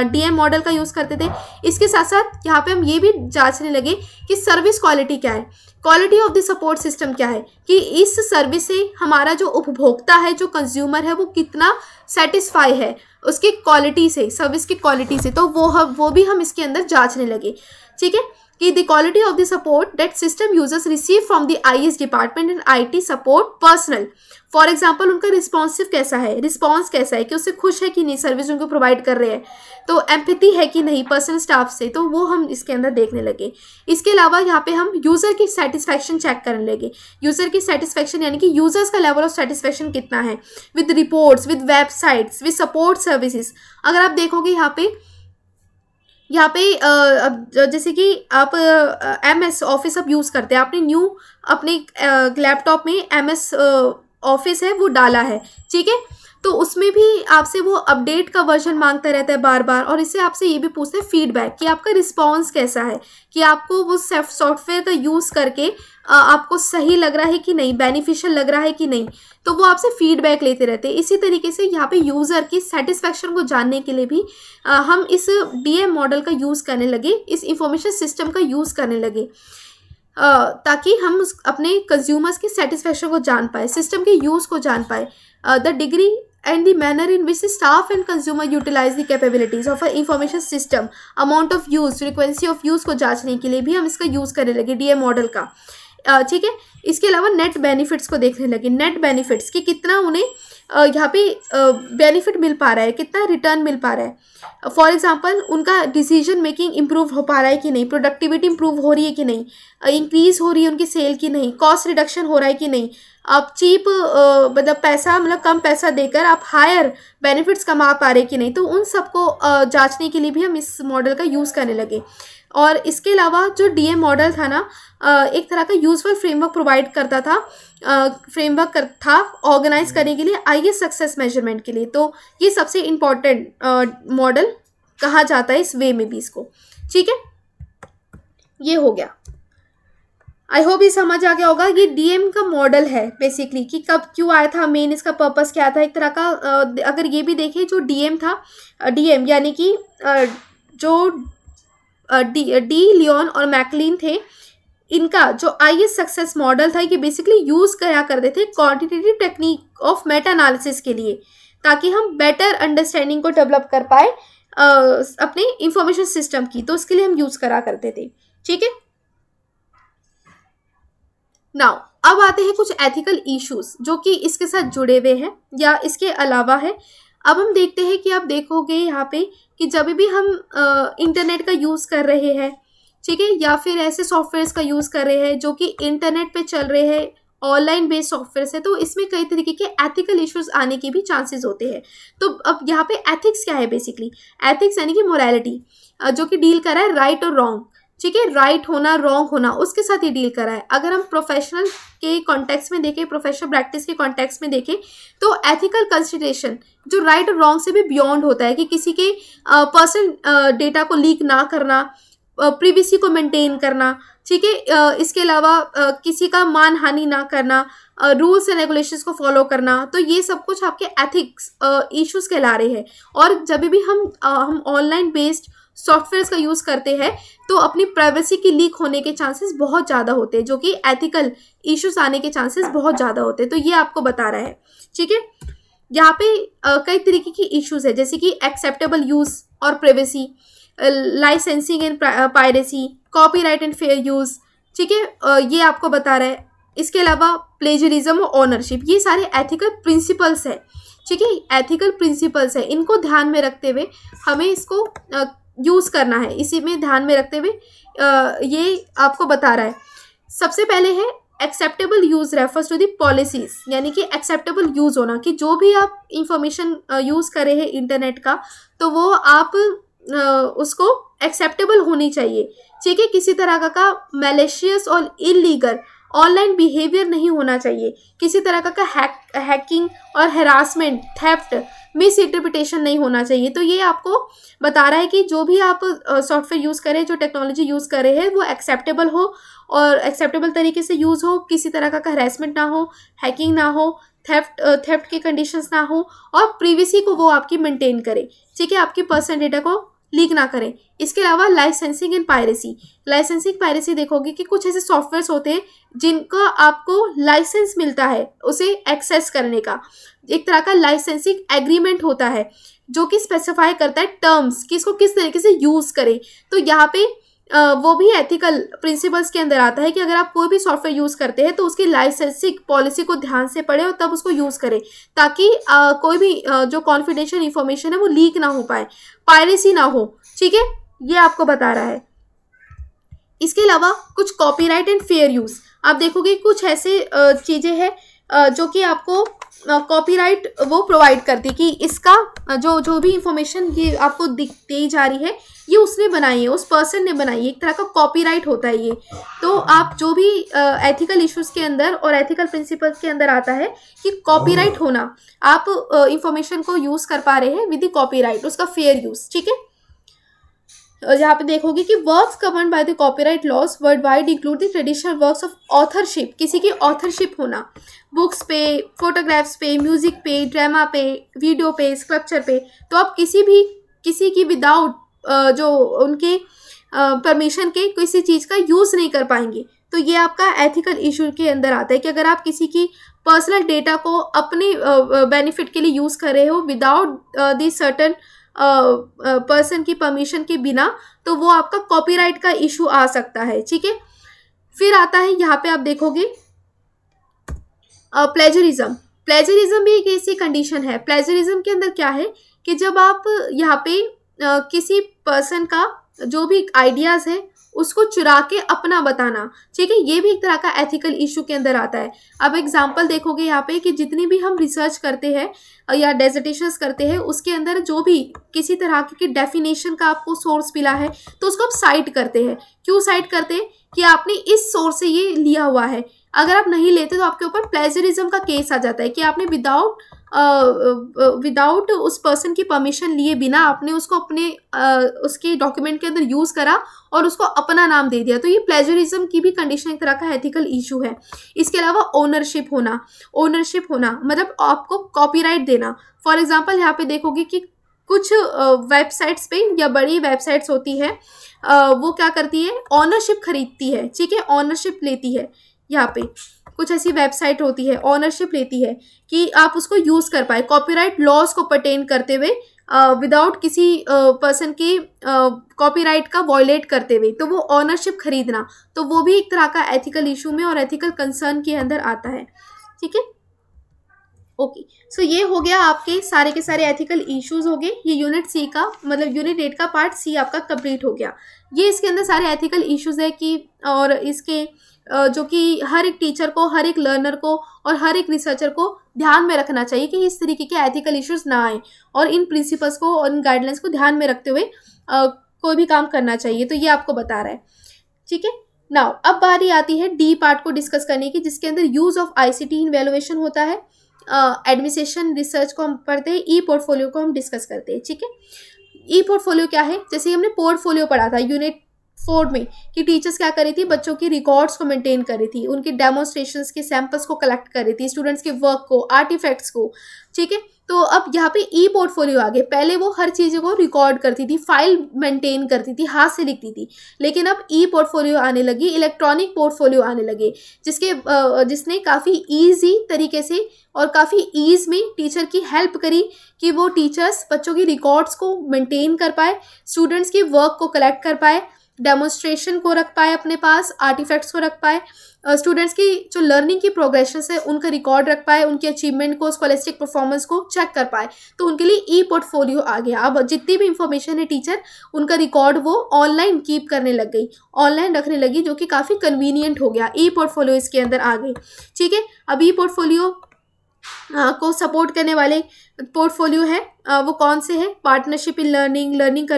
DM मॉडल का यूज़ करते थे। इसके साथ साथ यहाँ पे हम ये भी जांचने लगे कि सर्विस क्वालिटी क्या है, quality of the support system क्या है, कि इस सर्विस से हमारा जो उपभोक्ता है, जो कंज्यूमर है, वो कितना सेटिस्फाई है उसकी क्वालिटी से, सर्विस की क्वालिटी से, तो वो भी हम इसके अंदर जांचने लगे, ठीक है, कि the quality of the support that system users receive from the IS department and IT support personal. For example उनका रिस्पॉन्सिव कैसा है, रिस्पॉन्स कैसा है, कि उससे खुश है कि नहीं सर्विस उनको प्रोवाइड कर रहे हैं, तो एम्पैथी है कि नहीं पर्सनल स्टाफ से, तो वो हम इसके अंदर देखने लगे। इसके अलावा यहाँ पे हम यूज़र की सेटिस्फैक्शन चेक करने लगे। यूज़र की सेटिस्फैक्शन यानी कि यूजर्स का लेवल ऑफ सेटिस्फैक्शन कितना है with reports, with websites, with support services. अगर आप देखोगे यहाँ पे अब जैसे कि आप MS ऑफिस अब यूज़ करते हैं, आपने न्यू अपने लैपटॉप में MS ऑफिस है वो डाला है, ठीक है, तो उसमें भी आपसे वो अपडेट का वर्जन मांगता रहता है बार बार, और इससे आपसे ये भी पूछते हैं फीडबैक कि आपका रिस्पांस कैसा है, कि आपको वो सॉफ्टवेयर का यूज़ करके आपको सही लग रहा है कि नहीं, बेनिफिशियल लग रहा है कि नहीं, तो वो आपसे फीडबैक लेते रहते हैं। इसी तरीके से यहाँ पे यूज़र की सेटिस्फैक्शन को जानने के लिए भी हम इस DM मॉडल का यूज़ करने लगे, इस इंफॉर्मेशन सिस्टम का यूज़ करने लगे, ताकि हम अपने कंज्यूमर्स की सेटिस्फैक्शन को जान पाए, सिस्टम के यूज़ को जान पाए, the degree and the manner in which the staff and consumer utilize the capabilities of an information system, amount of use, frequency of use को जांचने के लिए भी हम इसका यूज़ करने लगे DM मॉडल का, ठीक है। इसके अलावा नेट बेनिफिट्स को देखने लगे, नेट बेनिफिट्स कि कितना उन्हें यहाँ पे बेनिफिट मिल पा रहा है, कितना रिटर्न मिल पा रहा है। फॉर एग्जांपल उनका डिसीजन मेकिंग इंप्रूव हो पा रहा है कि नहीं, प्रोडक्टिविटी इंप्रूव हो रही है कि नहीं, इंक्रीज हो रही है उनकी सेल की नहीं, कॉस्ट रिडक्शन हो रहा है कि नहीं, आप चीप मतलब पैसा मतलब कम पैसा देकर आप हायर बेनिफिट्स कमा पा रहे कि नहीं, तो उन सबको जांचने के लिए भी हम इस मॉडल का यूज़ करने लगे। और इसके अलावा जो DM मॉडल था ना, एक तरह का यूजफुल फ्रेमवर्क प्रोवाइड करता था, फ्रेमवर्क था ऑर्गेनाइज करने के लिए IS सक्सेस मेजरमेंट के लिए, तो ये सबसे इम्पॉर्टेंट मॉडल कहा जाता है इस वे में भी इसको, ठीक है। ये हो गया, आई होप ये समझ आ गया होगा। ये DM का मॉडल है बेसिकली कि कब क्यों आया था, मेन इसका पर्पस क्या था, एक तरह का अगर ये भी देखें जो DM था, DM यानी कि जो डी लियोन और मैकलीन थे, इनका जो IS सक्सेस मॉडल था कि बेसिकली यूज़ करा करते थे quantitative technique of Meta analysis के लिए, ताकि हम बेटर अंडरस्टैंडिंग को डेवलप कर पाए अपने इंफॉर्मेशन सिस्टम की, तो उसके लिए हम यूज़ करा करते थे, ठीक है। नाउ अब आते हैं कुछ एथिकल इश्यूज जो कि इसके साथ जुड़े हुए हैं या इसके अलावा है। अब हम देखते हैं कि आप देखोगे यहाँ पे कि जब भी हम इंटरनेट का यूज़ कर रहे हैं, ठीक है, या फिर ऐसे सॉफ्टवेयर्स का यूज़ कर रहे हैं जो कि इंटरनेट पे चल रहे हैं, ऑनलाइन बेस्ड सॉफ्टवेयर है, तो इसमें कई तरीके के एथिकल इश्यूज आने के भी चांसेस होते हैं। तो अब यहाँ पे एथिक्स क्या है बेसिकली, एथिक्स यानी कि मोरालिटी जो कि डील कर रहा है राइट और रॉन्ग, ठीक है, राइट होना रॉन्ग होना उसके साथ ये डील करा है। अगर हम प्रोफेशनल के कॉन्टेक्स्ट में देखें, प्रोफेशनल प्रैक्टिस के कॉन्टेक्स्ट में देखें, तो एथिकल कंसिडरेशन जो राइट और रॉन्ग से भी बियॉन्ड होता है कि किसी के पर्सनल डेटा को लीक ना करना, प्रिवेसी को मेंटेन करना, ठीक है, इसके अलावा किसी का मान हानि ना करना, रूल्स एंड रेगुलेशंस को फॉलो करना, तो ये सब कुछ आपके एथिक्स इश्यूज कहला रहे हैं। और जब भी हम ऑनलाइन बेस्ड सॉफ्टवेयर्स का यूज़ करते हैं तो अपनी प्राइवेसी की लीक होने के चांसेस बहुत ज़्यादा होते हैं, जो कि एथिकल इश्यूज आने के चांसेस बहुत ज़्यादा होते हैं। तो ये आपको बता रहा है, ठीक है। यहाँ पे कई तरीके की इश्यूज है, जैसे कि एक्सेप्टेबल यूज़ और privacy, licensing and piracy, copyright and fair use, ठीक है, ये आपको बता रहा है। इसके अलावा प्लेजरिज्म और ऑनरशिप, ये सारे एथिकल प्रिंसिपल्स है, ठीक है, एथिकल प्रिंसिपल्स है। इनको ध्यान में रखते हुए हमें इसको यूज़ करना है, इसी में ध्यान में रखते हुए ये आपको बता रहा है। सबसे पहले है acceptable use refers to the policies, यानी कि एक्सेप्टेबल यूज़ होना कि जो भी आप इंफॉर्मेशन यूज़ कर रहे हैं इंटरनेट का, तो वो आप उसको एक्सेप्टेबल होनी चाहिए, ठीक है। किसी तरह का मैलिशियस और इलीगल ऑनलाइन बिहेवियर नहीं होना चाहिए, किसी तरह का हैकिंग और हैरासमेंट, थेफ्ट, मिस इंटरप्रिटेशन नहीं होना चाहिए। तो ये आपको बता रहा है कि जो भी आप सॉफ्टवेयर यूज़ करें, जो टेक्नोलॉजी यूज़ कर रहे हैं, वो एक्सेप्टेबल हो और एक्सेप्टेबल तरीके से यूज़ हो, किसी तरह का हैरेसमेंट ना हो, हैकिंग ना हो, थेफ्ट के कंडीशंस ना हो, और प्रिवेसी को वो आपकी मेंटेन करे, ठीक है, आपकी पर्सनल डेटा को लीक ना करें। इसके अलावा licensing and piracy, licensing piracy देखोगे कि कुछ ऐसे सॉफ्टवेयर्स होते हैं जिनका आपको लाइसेंस मिलता है उसे एक्सेस करने का, एक तरह का लाइसेंसिंग एग्रीमेंट होता है जो कि स्पेसिफाई करता है टर्म्स कि इसको किस तरीके से यूज़ करें। तो यहाँ पे वो भी एथिकल प्रिंसिपल्स के अंदर आता है कि अगर आप कोई भी सॉफ्टवेयर यूज़ करते हैं तो उसकी लाइसेंसिंग पॉलिसी को ध्यान से पढ़ें और तब उसको यूज़ करें, ताकि कोई भी जो कॉन्फिडेंशियल इंफॉर्मेशन है वो लीक ना हो पाए, पायरेसी ना हो, ठीक है, ये आपको बता रहा है। इसके अलावा कुछ कॉपीराइट एंड फेयर यूज़, आप देखोगे कुछ ऐसे चीज़ें हैं जो कि आपको कॉपीराइट वो प्रोवाइड करती कि इसका जो भी इंफॉर्मेशन ये आपको दी जा रही है ये उसने बनाई है, उस पर्सन ने बनाई है, एक तरह का कॉपीराइट होता है ये। तो आप जो भी एथिकल इश्यूज के अंदर और एथिकल प्रिंसिपल्स के अंदर आता है कि कॉपीराइट होना, आप इंफॉर्मेशन को यूज़ कर पा रहे हैं विद द कॉपीराइट, उसका फेयर यूज़, ठीक है। जहाँ पे देखोगे कि works covered by the copyright laws worldwide include the traditional works of authorship, किसी की ऑथरशिप होना, बुक्स पे, फोटोग्राफ्स पे, म्यूजिक पे, ड्रामा पे, वीडियो पे, स्कल्पचर पे। तो आप किसी की विदाउट जो उनके परमिशन के किसी चीज़ का यूज़ नहीं कर पाएंगे। तो ये आपका एथिकल इशू के अंदर आता है कि अगर आप किसी की पर्सनल डेटा को अपने बेनिफिट के लिए यूज़ कर रहे हो विदाउट दी सर्टन पर्सन की परमिशन के बिना, तो वो आपका कॉपीराइट का इशू आ सकता है, ठीक है। फिर आता है यहाँ पे आप देखोगे प्लेजरिज्म। प्लेजरिज्म भी एक ऐसी कंडीशन है, प्लेजरिज्म के अंदर क्या है कि जब आप यहाँ पे किसी पर्सन का जो भी आइडियाज़ है उसको चुरा के अपना बताना, ठीक है, ये भी एक तरह का एथिकल इशू के अंदर आता है। अब एग्जांपल देखोगे यहाँ पे कि जितनी भी हम रिसर्च करते हैं या डेजर्टेशंस करते हैं उसके अंदर जो भी किसी तरह की डेफिनेशन का आपको सोर्स मिला है तो उसको आप साइट करते हैं। क्यों साइट करते हैं कि आपने इस सोर्स से ये लिया हुआ है। अगर आप नहीं लेते तो आपके ऊपर प्लेजरिज्म का केस आ जाता है कि आपने विदाउट उस पर्सन की परमिशन लिए बिना आपने उसको अपने उसके डॉक्यूमेंट के अंदर यूज़ करा और उसको अपना नाम दे दिया। तो ये प्लेजरिज्म की भी कंडीशन एक तरह का एथिकल इशू है। इसके अलावा ओनरशिप होना मतलब आपको कॉपीराइट देना। फॉर एग्जांपल यहाँ पे देखोगे कि कुछ वेबसाइट्स पे या बड़ी वेबसाइट्स होती है वो क्या करती है, ऑनरशिप खरीदती है, ठीक है, ऑनरशिप लेती है। यहाँ पे कुछ ऐसी वेबसाइट होती है ऑनरशिप लेती है कि आप उसको यूज़ कर पाए कॉपीराइट लॉज को पर्टेन करते हुए विदाउट किसी पर्सन के कॉपीराइट का वॉयलेट करते हुए, तो वो ऑनरशिप खरीदना, तो वो भी एक तरह का एथिकल इशू में और एथिकल कंसर्न के अंदर आता है, ठीक है। ओके, सो ये हो गया आपके सारे के सारे एथिकल इश्यूज हो गए। ये यूनिट सी का मतलब यूनिट 8 का पार्ट सी आपका कंप्लीट हो गया। ये इसके अंदर सारे एथिकल इश्यूज है कि और इसके जो कि हर एक टीचर को, हर एक लर्नर को और हर एक रिसर्चर को ध्यान में रखना चाहिए कि इस तरीके के एथिकल इश्यूज ना आए और इन प्रिंसिपल्स को और इन गाइडलाइंस को ध्यान में रखते हुए कोई भी काम करना चाहिए। तो ये आपको बता रहा है। ठीक है। नाउ अब बारी आती है डी पार्ट को डिस्कस करने की, जिसके अंदर use of ICT in valuation होता है, एडमिनिस्ट्रेशन रिसर्च को हम पढ़ते हैं, ई पोर्टफोलियो को हम डिस्कस करते हैं, ठीक है। ई पोर्टफोलियो क्या है, जैसे हमने पोर्टफोलियो पढ़ा था यूनिट 4 में कि टीचर्स क्या कर रही थी, बच्चों की रिकॉर्ड्स को मेंटेन कर रही थी, उनके डेमोन्स्ट्रेशंस के सैंपल्स को कलेक्ट कर रही थी, स्टूडेंट्स के वर्क को, आर्टिफैक्ट्स को, ठीक है। तो अब यहाँ पे ई पोर्टफोलियो आ गए। पहले वो हर चीज़ को रिकॉर्ड करती थी, फाइल मेंटेन करती थी, हाथ से लिखती थी, लेकिन अब ई पोर्टफोलियो आने लगी, इलेक्ट्रॉनिक पोर्टफोलियो आने लगे, जिसने काफ़ी ईजी तरीके से और काफ़ी ईज में टीचर की हेल्प करी कि वो टीचर्स बच्चों की रिकॉर्ड्स को मेंटेन कर पाए, स्टूडेंट्स की वर्क को कलेक्ट कर पाए, डेमोन्स्ट्रेशन को रख पाए अपने पास, आर्टिफैक्ट्स को रख पाए, स्टूडेंट्स की जो लर्निंग की प्रोग्रेशन है उनका रिकॉर्ड रख पाए, उनकी अचीवमेंट को, स्कॉलस्टिक परफॉर्मेंस को चेक कर पाए। तो उनके लिए ई पोर्टफोलियो आ गया। अब जितनी भी इंफॉर्मेशन है टीचर उनका रिकॉर्ड वो ऑनलाइन कीप करने लग गई, ऑनलाइन रखने लगी, जो कि काफ़ी कन्वीनियंट हो गया। ई पोर्टफोलियो इसके अंदर आ गई, ठीक है। अब ई पोर्टफोलियो को सपोर्ट करने वाले पोर्टफोलियो है वो कौन से हैं, partnership in learning, learning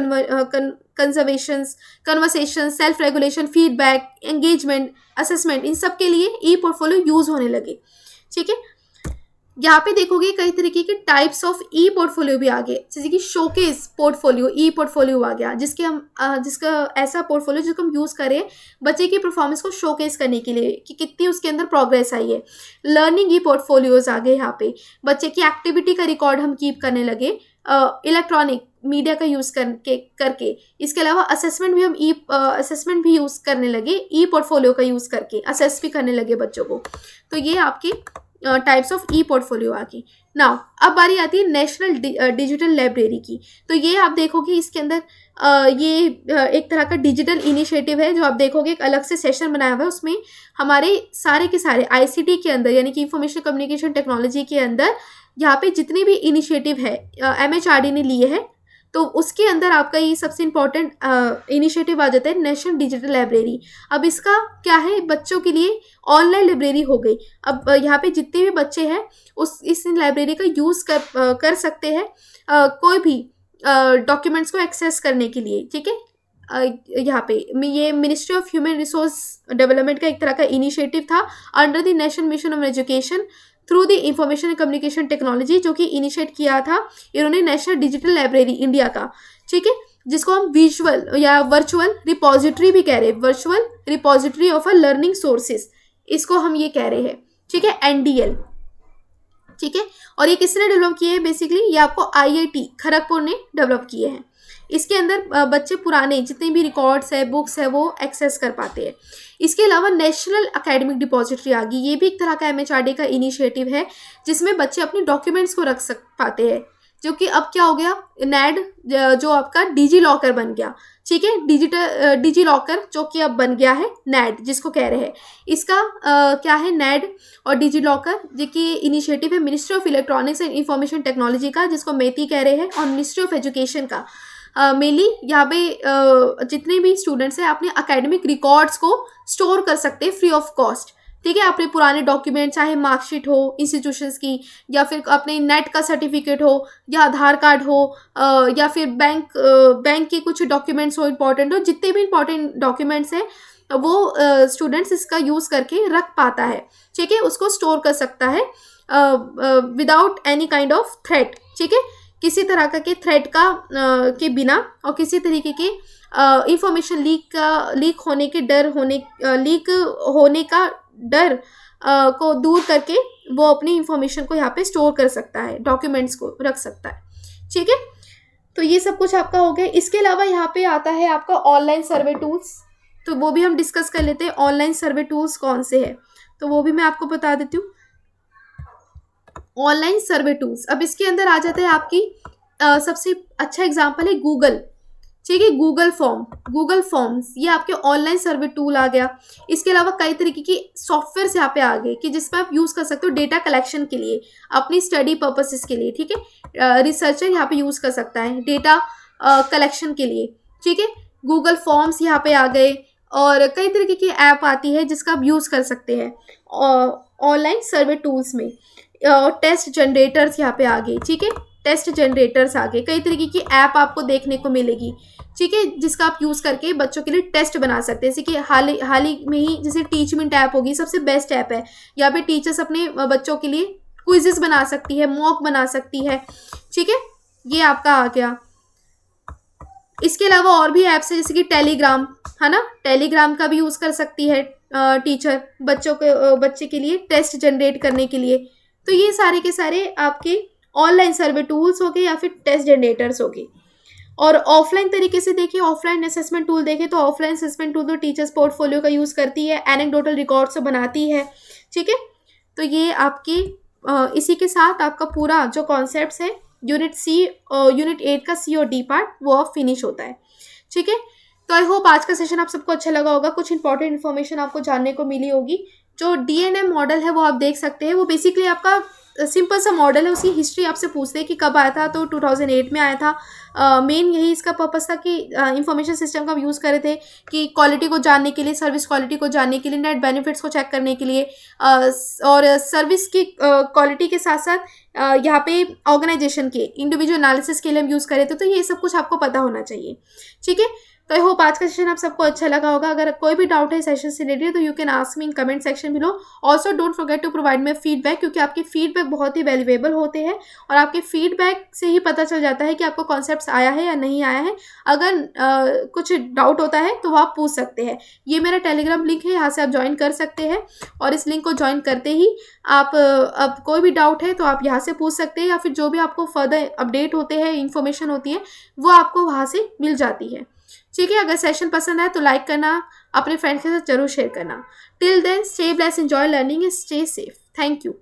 conversation, self regulation, feedback, engagement, assessment, इन सब के लिए ई पोर्टफोलियो यूज होने लगे, ठीक है। यहाँ पे देखोगे कई तरीके के टाइप्स ऑफ ई पोर्टफोलियो भी आ गए, जैसे कि शोकेस पोर्टफोलियो, ई पोर्टफोलियो आ गया, जिसका ऐसा पोर्टफोलियो जिसको हम यूज़ करें बच्चे की परफॉर्मेंस को शोकेस करने के लिए कि कितनी उसके अंदर प्रोग्रेस आई है। लर्निंग ई पोर्टफोलियोज आ गए, यहाँ पे बच्चे की एक्टिविटी का रिकॉर्ड हम कीप करने लगे इलेक्ट्रॉनिक मीडिया का यूज़ करके। इसके अलावा असेसमेंट भी हम असेसमेंट भी यूज़ करने लगे, ई पोर्टफोलियो का यूज़ करके असेस भी करने लगे बच्चों को। तो ये आपके टाइप्स ऑफ ई पोर्टफोलियो आ गई। नाउ अब बारी आती है नेशनल डिजिटल लाइब्रेरी की। तो ये आप देखोगे इसके अंदर ये एक तरह का डिजिटल इनिशिएटिव है, जो आप देखोगे एक अलग से सेशन बनाया हुआ है, उसमें हमारे सारे के सारे आईसीटी के अंदर यानी कि इंफॉर्मेशन कम्युनिकेशन टेक्नोलॉजी के अंदर यहाँ पे जितने भी इनिशिएटिव है MHRD ने लिए हैं, तो उसके अंदर आपका ये सबसे इम्पॉर्टेंट इनिशिएटिव आ जाता है नेशनल डिजिटल लाइब्रेरी। अब इसका क्या है, बच्चों के लिए ऑनलाइन लाइब्रेरी हो गई। अब यहाँ पे जितने भी बच्चे हैं इस लाइब्रेरी का यूज़ कर सकते हैं कोई भी डॉक्यूमेंट्स को एक्सेस करने के लिए, ठीक है। यहाँ पे ये ministry of human resource development का एक तरह का इनिशिएटिव था under the national mission of education through the information and communication technology, जो कि इनिशिएट किया था इन्होंने नेशनल डिजिटल लाइब्रेरी इंडिया का, ठीक है, जिसको हम विजुअल या वर्चुअल रिपोजिटरी भी कह रहे हैं, virtual repository of a learning sources, इसको हम ये कह रहे हैं, ठीक है, NDL, ठीक है। और ये किसने डेवलप किए हैं, बेसिकली ये आपको IIT खड़गपुर ने डेवलप किए हैं। इसके अंदर बच्चे पुराने जितने भी रिकॉर्ड्स है, बुक्स है, वो एक्सेस कर पाते हैं। इसके अलावा नेशनल एकेडमिक डिपॉजिटरी आ गई, ये भी एक तरह का MHRD का इनिशिएटिव है, जिसमें बच्चे अपने डॉक्यूमेंट्स को रख पाते हैं, जो कि अब क्या हो गया, NAD जो आपका डिजी लॉकर बन गया, ठीक है, डिजी लॉकर जो कि अब बन गया है NAD जिसको कह रहे हैं। इसका क्या है, NAD और डिजी लॉकर जो कि इनिशिएटिव है ministry of electronics and information technology का, जिसको METI कह रहे हैं, और मिनिस्ट्री ऑफ एजुकेशन का। मेनली यहाँ पे जितने भी स्टूडेंट्स हैं अपने अकेडमिक रिकॉर्ड्स को स्टोर कर सकते हैं फ्री ऑफ कॉस्ट, ठीक है। अपने पुराने डॉक्यूमेंट, चाहे मार्कशीट हो इंस्टीट्यूशंस की, या फिर अपने नेट का सर्टिफिकेट हो, या आधार कार्ड हो, या फिर बैंक के कुछ डॉक्यूमेंट्स हो इंपॉर्टेंट हो, जितने भी इंपॉर्टेंट डॉक्यूमेंट्स हैं वो स्टूडेंट्स इसका यूज़ करके रख पाता है, ठीक है, उसको स्टोर कर सकता है without any kind of threat, ठीक है, किसी तरह का के थ्रेट का के बिना, और किसी तरीके के इंफॉर्मेशन लीक होने के डर लीक होने का डर को दूर करके वो अपनी इंफॉर्मेशन को यहाँ पे स्टोर कर सकता है, डॉक्यूमेंट्स को रख सकता है, ठीक है। तो ये सब कुछ आपका हो गया। इसके अलावा यहाँ पे आता है आपका ऑनलाइन सर्वे टूल्स, तो वो भी हम डिस्कस कर लेते हैं। ऑनलाइन सर्वे टूल्स कौन से हैं, तो वो भी मैं आपको बता देती हूँ। ऑनलाइन सर्वे टूल्स, अब इसके अंदर आ जाता है आपकी सबसे अच्छा एग्जांपल है गूगल, ठीक है, गूगल फॉर्म्स, ये आपके ऑनलाइन सर्वे टूल आ गया। इसके अलावा कई तरीके की सॉफ्टवेयर यहाँ पे आ गए कि जिसमें आप यूज़ कर सकते हो डेटा कलेक्शन के लिए, अपनी स्टडी पर्पसेस के लिए, ठीक है, रिसर्चर यहाँ पे यूज़ कर सकता है डेटा कलेक्शन के लिए, ठीक है। गूगल फॉर्म्स यहाँ पे आ गए, और कई तरीके की ऐप आती है जिसका आप यूज़ कर सकते हैं ऑनलाइन सर्वे टूल्स में। टेस्ट जनरेटर्स यहाँ पे आ गए, ठीक है, टेस्ट जनरेटर्स आ गए, कई तरीके की ऐप आपको देखने को मिलेगी, ठीक है, जिसका आप यूज़ करके बच्चों के लिए टेस्ट बना सकते हैं। जैसे कि हाल ही में ही जैसे टीचमेंट ऐप होगी, सबसे बेस्ट ऐप है। यहाँ पे टीचर्स अपने बच्चों के लिए क्विजेस बना सकती है, मॉक बना सकती है, ठीक है, ये आपका आ गया। इसके अलावा और भी ऐप्स है जैसे कि टेलीग्राम, है ना, टेलीग्राम का भी यूज़ कर सकती है टीचर बच्चे के लिए टेस्ट जनरेट करने के लिए। तो ये सारे के सारे आपके ऑनलाइन सर्वे टूल्स हो गए या फिर टेस्ट जनरेटर्स हो गए। और ऑफलाइन तरीके से देखिए, ऑफलाइन असेसमेंट टूल देखें तो ऑफलाइन असेसमेंट टूल तो टीचर्स पोर्टफोलियो का यूज़ करती है, एनेक्डोटल रिकॉर्ड्स बनाती है, ठीक है। तो ये आपकी इसी के साथ आपका पूरा जो कॉन्सेप्ट्स है यूनिट 8 का सी और डी पार्ट वो अब फिनिश होता है, ठीक है। तो आई होप आज का सेशन आप सबको अच्छा लगा होगा, कुछ इंपॉर्टेंट इन्फॉर्मेशन आपको जानने को मिली होगी। जो DNM मॉडल है वो आप देख सकते हैं, वो बेसिकली आपका सिंपल सा मॉडल है, उसकी हिस्ट्री आपसे पूछते हैं कि कब आया था, तो 2008 में आया था। मेन यही इसका पर्पस था कि इंफॉर्मेशन सिस्टम का हम यूज़ कर रहे थे कि क्वालिटी को जानने के लिए, सर्विस क्वालिटी को जानने के लिए, नेट बेनिफिट्स को चेक करने के लिए, और सर्विस की क्वालिटी के साथ साथ यहाँ पे ऑर्गेनाइजेशन के इंडिविजुअल एनालिसिस के लिए हम यूज़ कर रहे थे। तो ये सब कुछ आपको पता होना चाहिए, ठीक है। तो आई होप आज का सेशन आप सबको अच्छा लगा होगा। अगर कोई भी डाउट है सेशन से रिलेटेड तो you can ask me in comment section below. Also don't forget to provide me feedback, क्योंकि आपके फीडबैक बहुत ही वैल्यूएबल होते हैं और आपके फीडबैक से ही पता चल जाता है कि आपको कॉन्सेप्ट आया है या नहीं आया है। अगर कुछ डाउट होता है तो वो आप पूछ सकते हैं। ये मेरा टेलीग्राम लिंक है, यहाँ से आप ज्वाइन कर सकते हैं और इस लिंक को ज्वाइन करते ही आप अब कोई भी डाउट है तो आप यहाँ से पूछ सकते हैं, या फिर जो भी आपको फर्दर अपडेट होते हैं, इन्फॉर्मेशन होती है, वो आपको वहाँ से मिल जाती है, ठीक है। अगर सेशन पसंद आए तो लाइक करना, अपने फ्रेंड्स के साथ जरूर शेयर करना। Till then stay blessed, enjoy learning and stay safe. Thank you.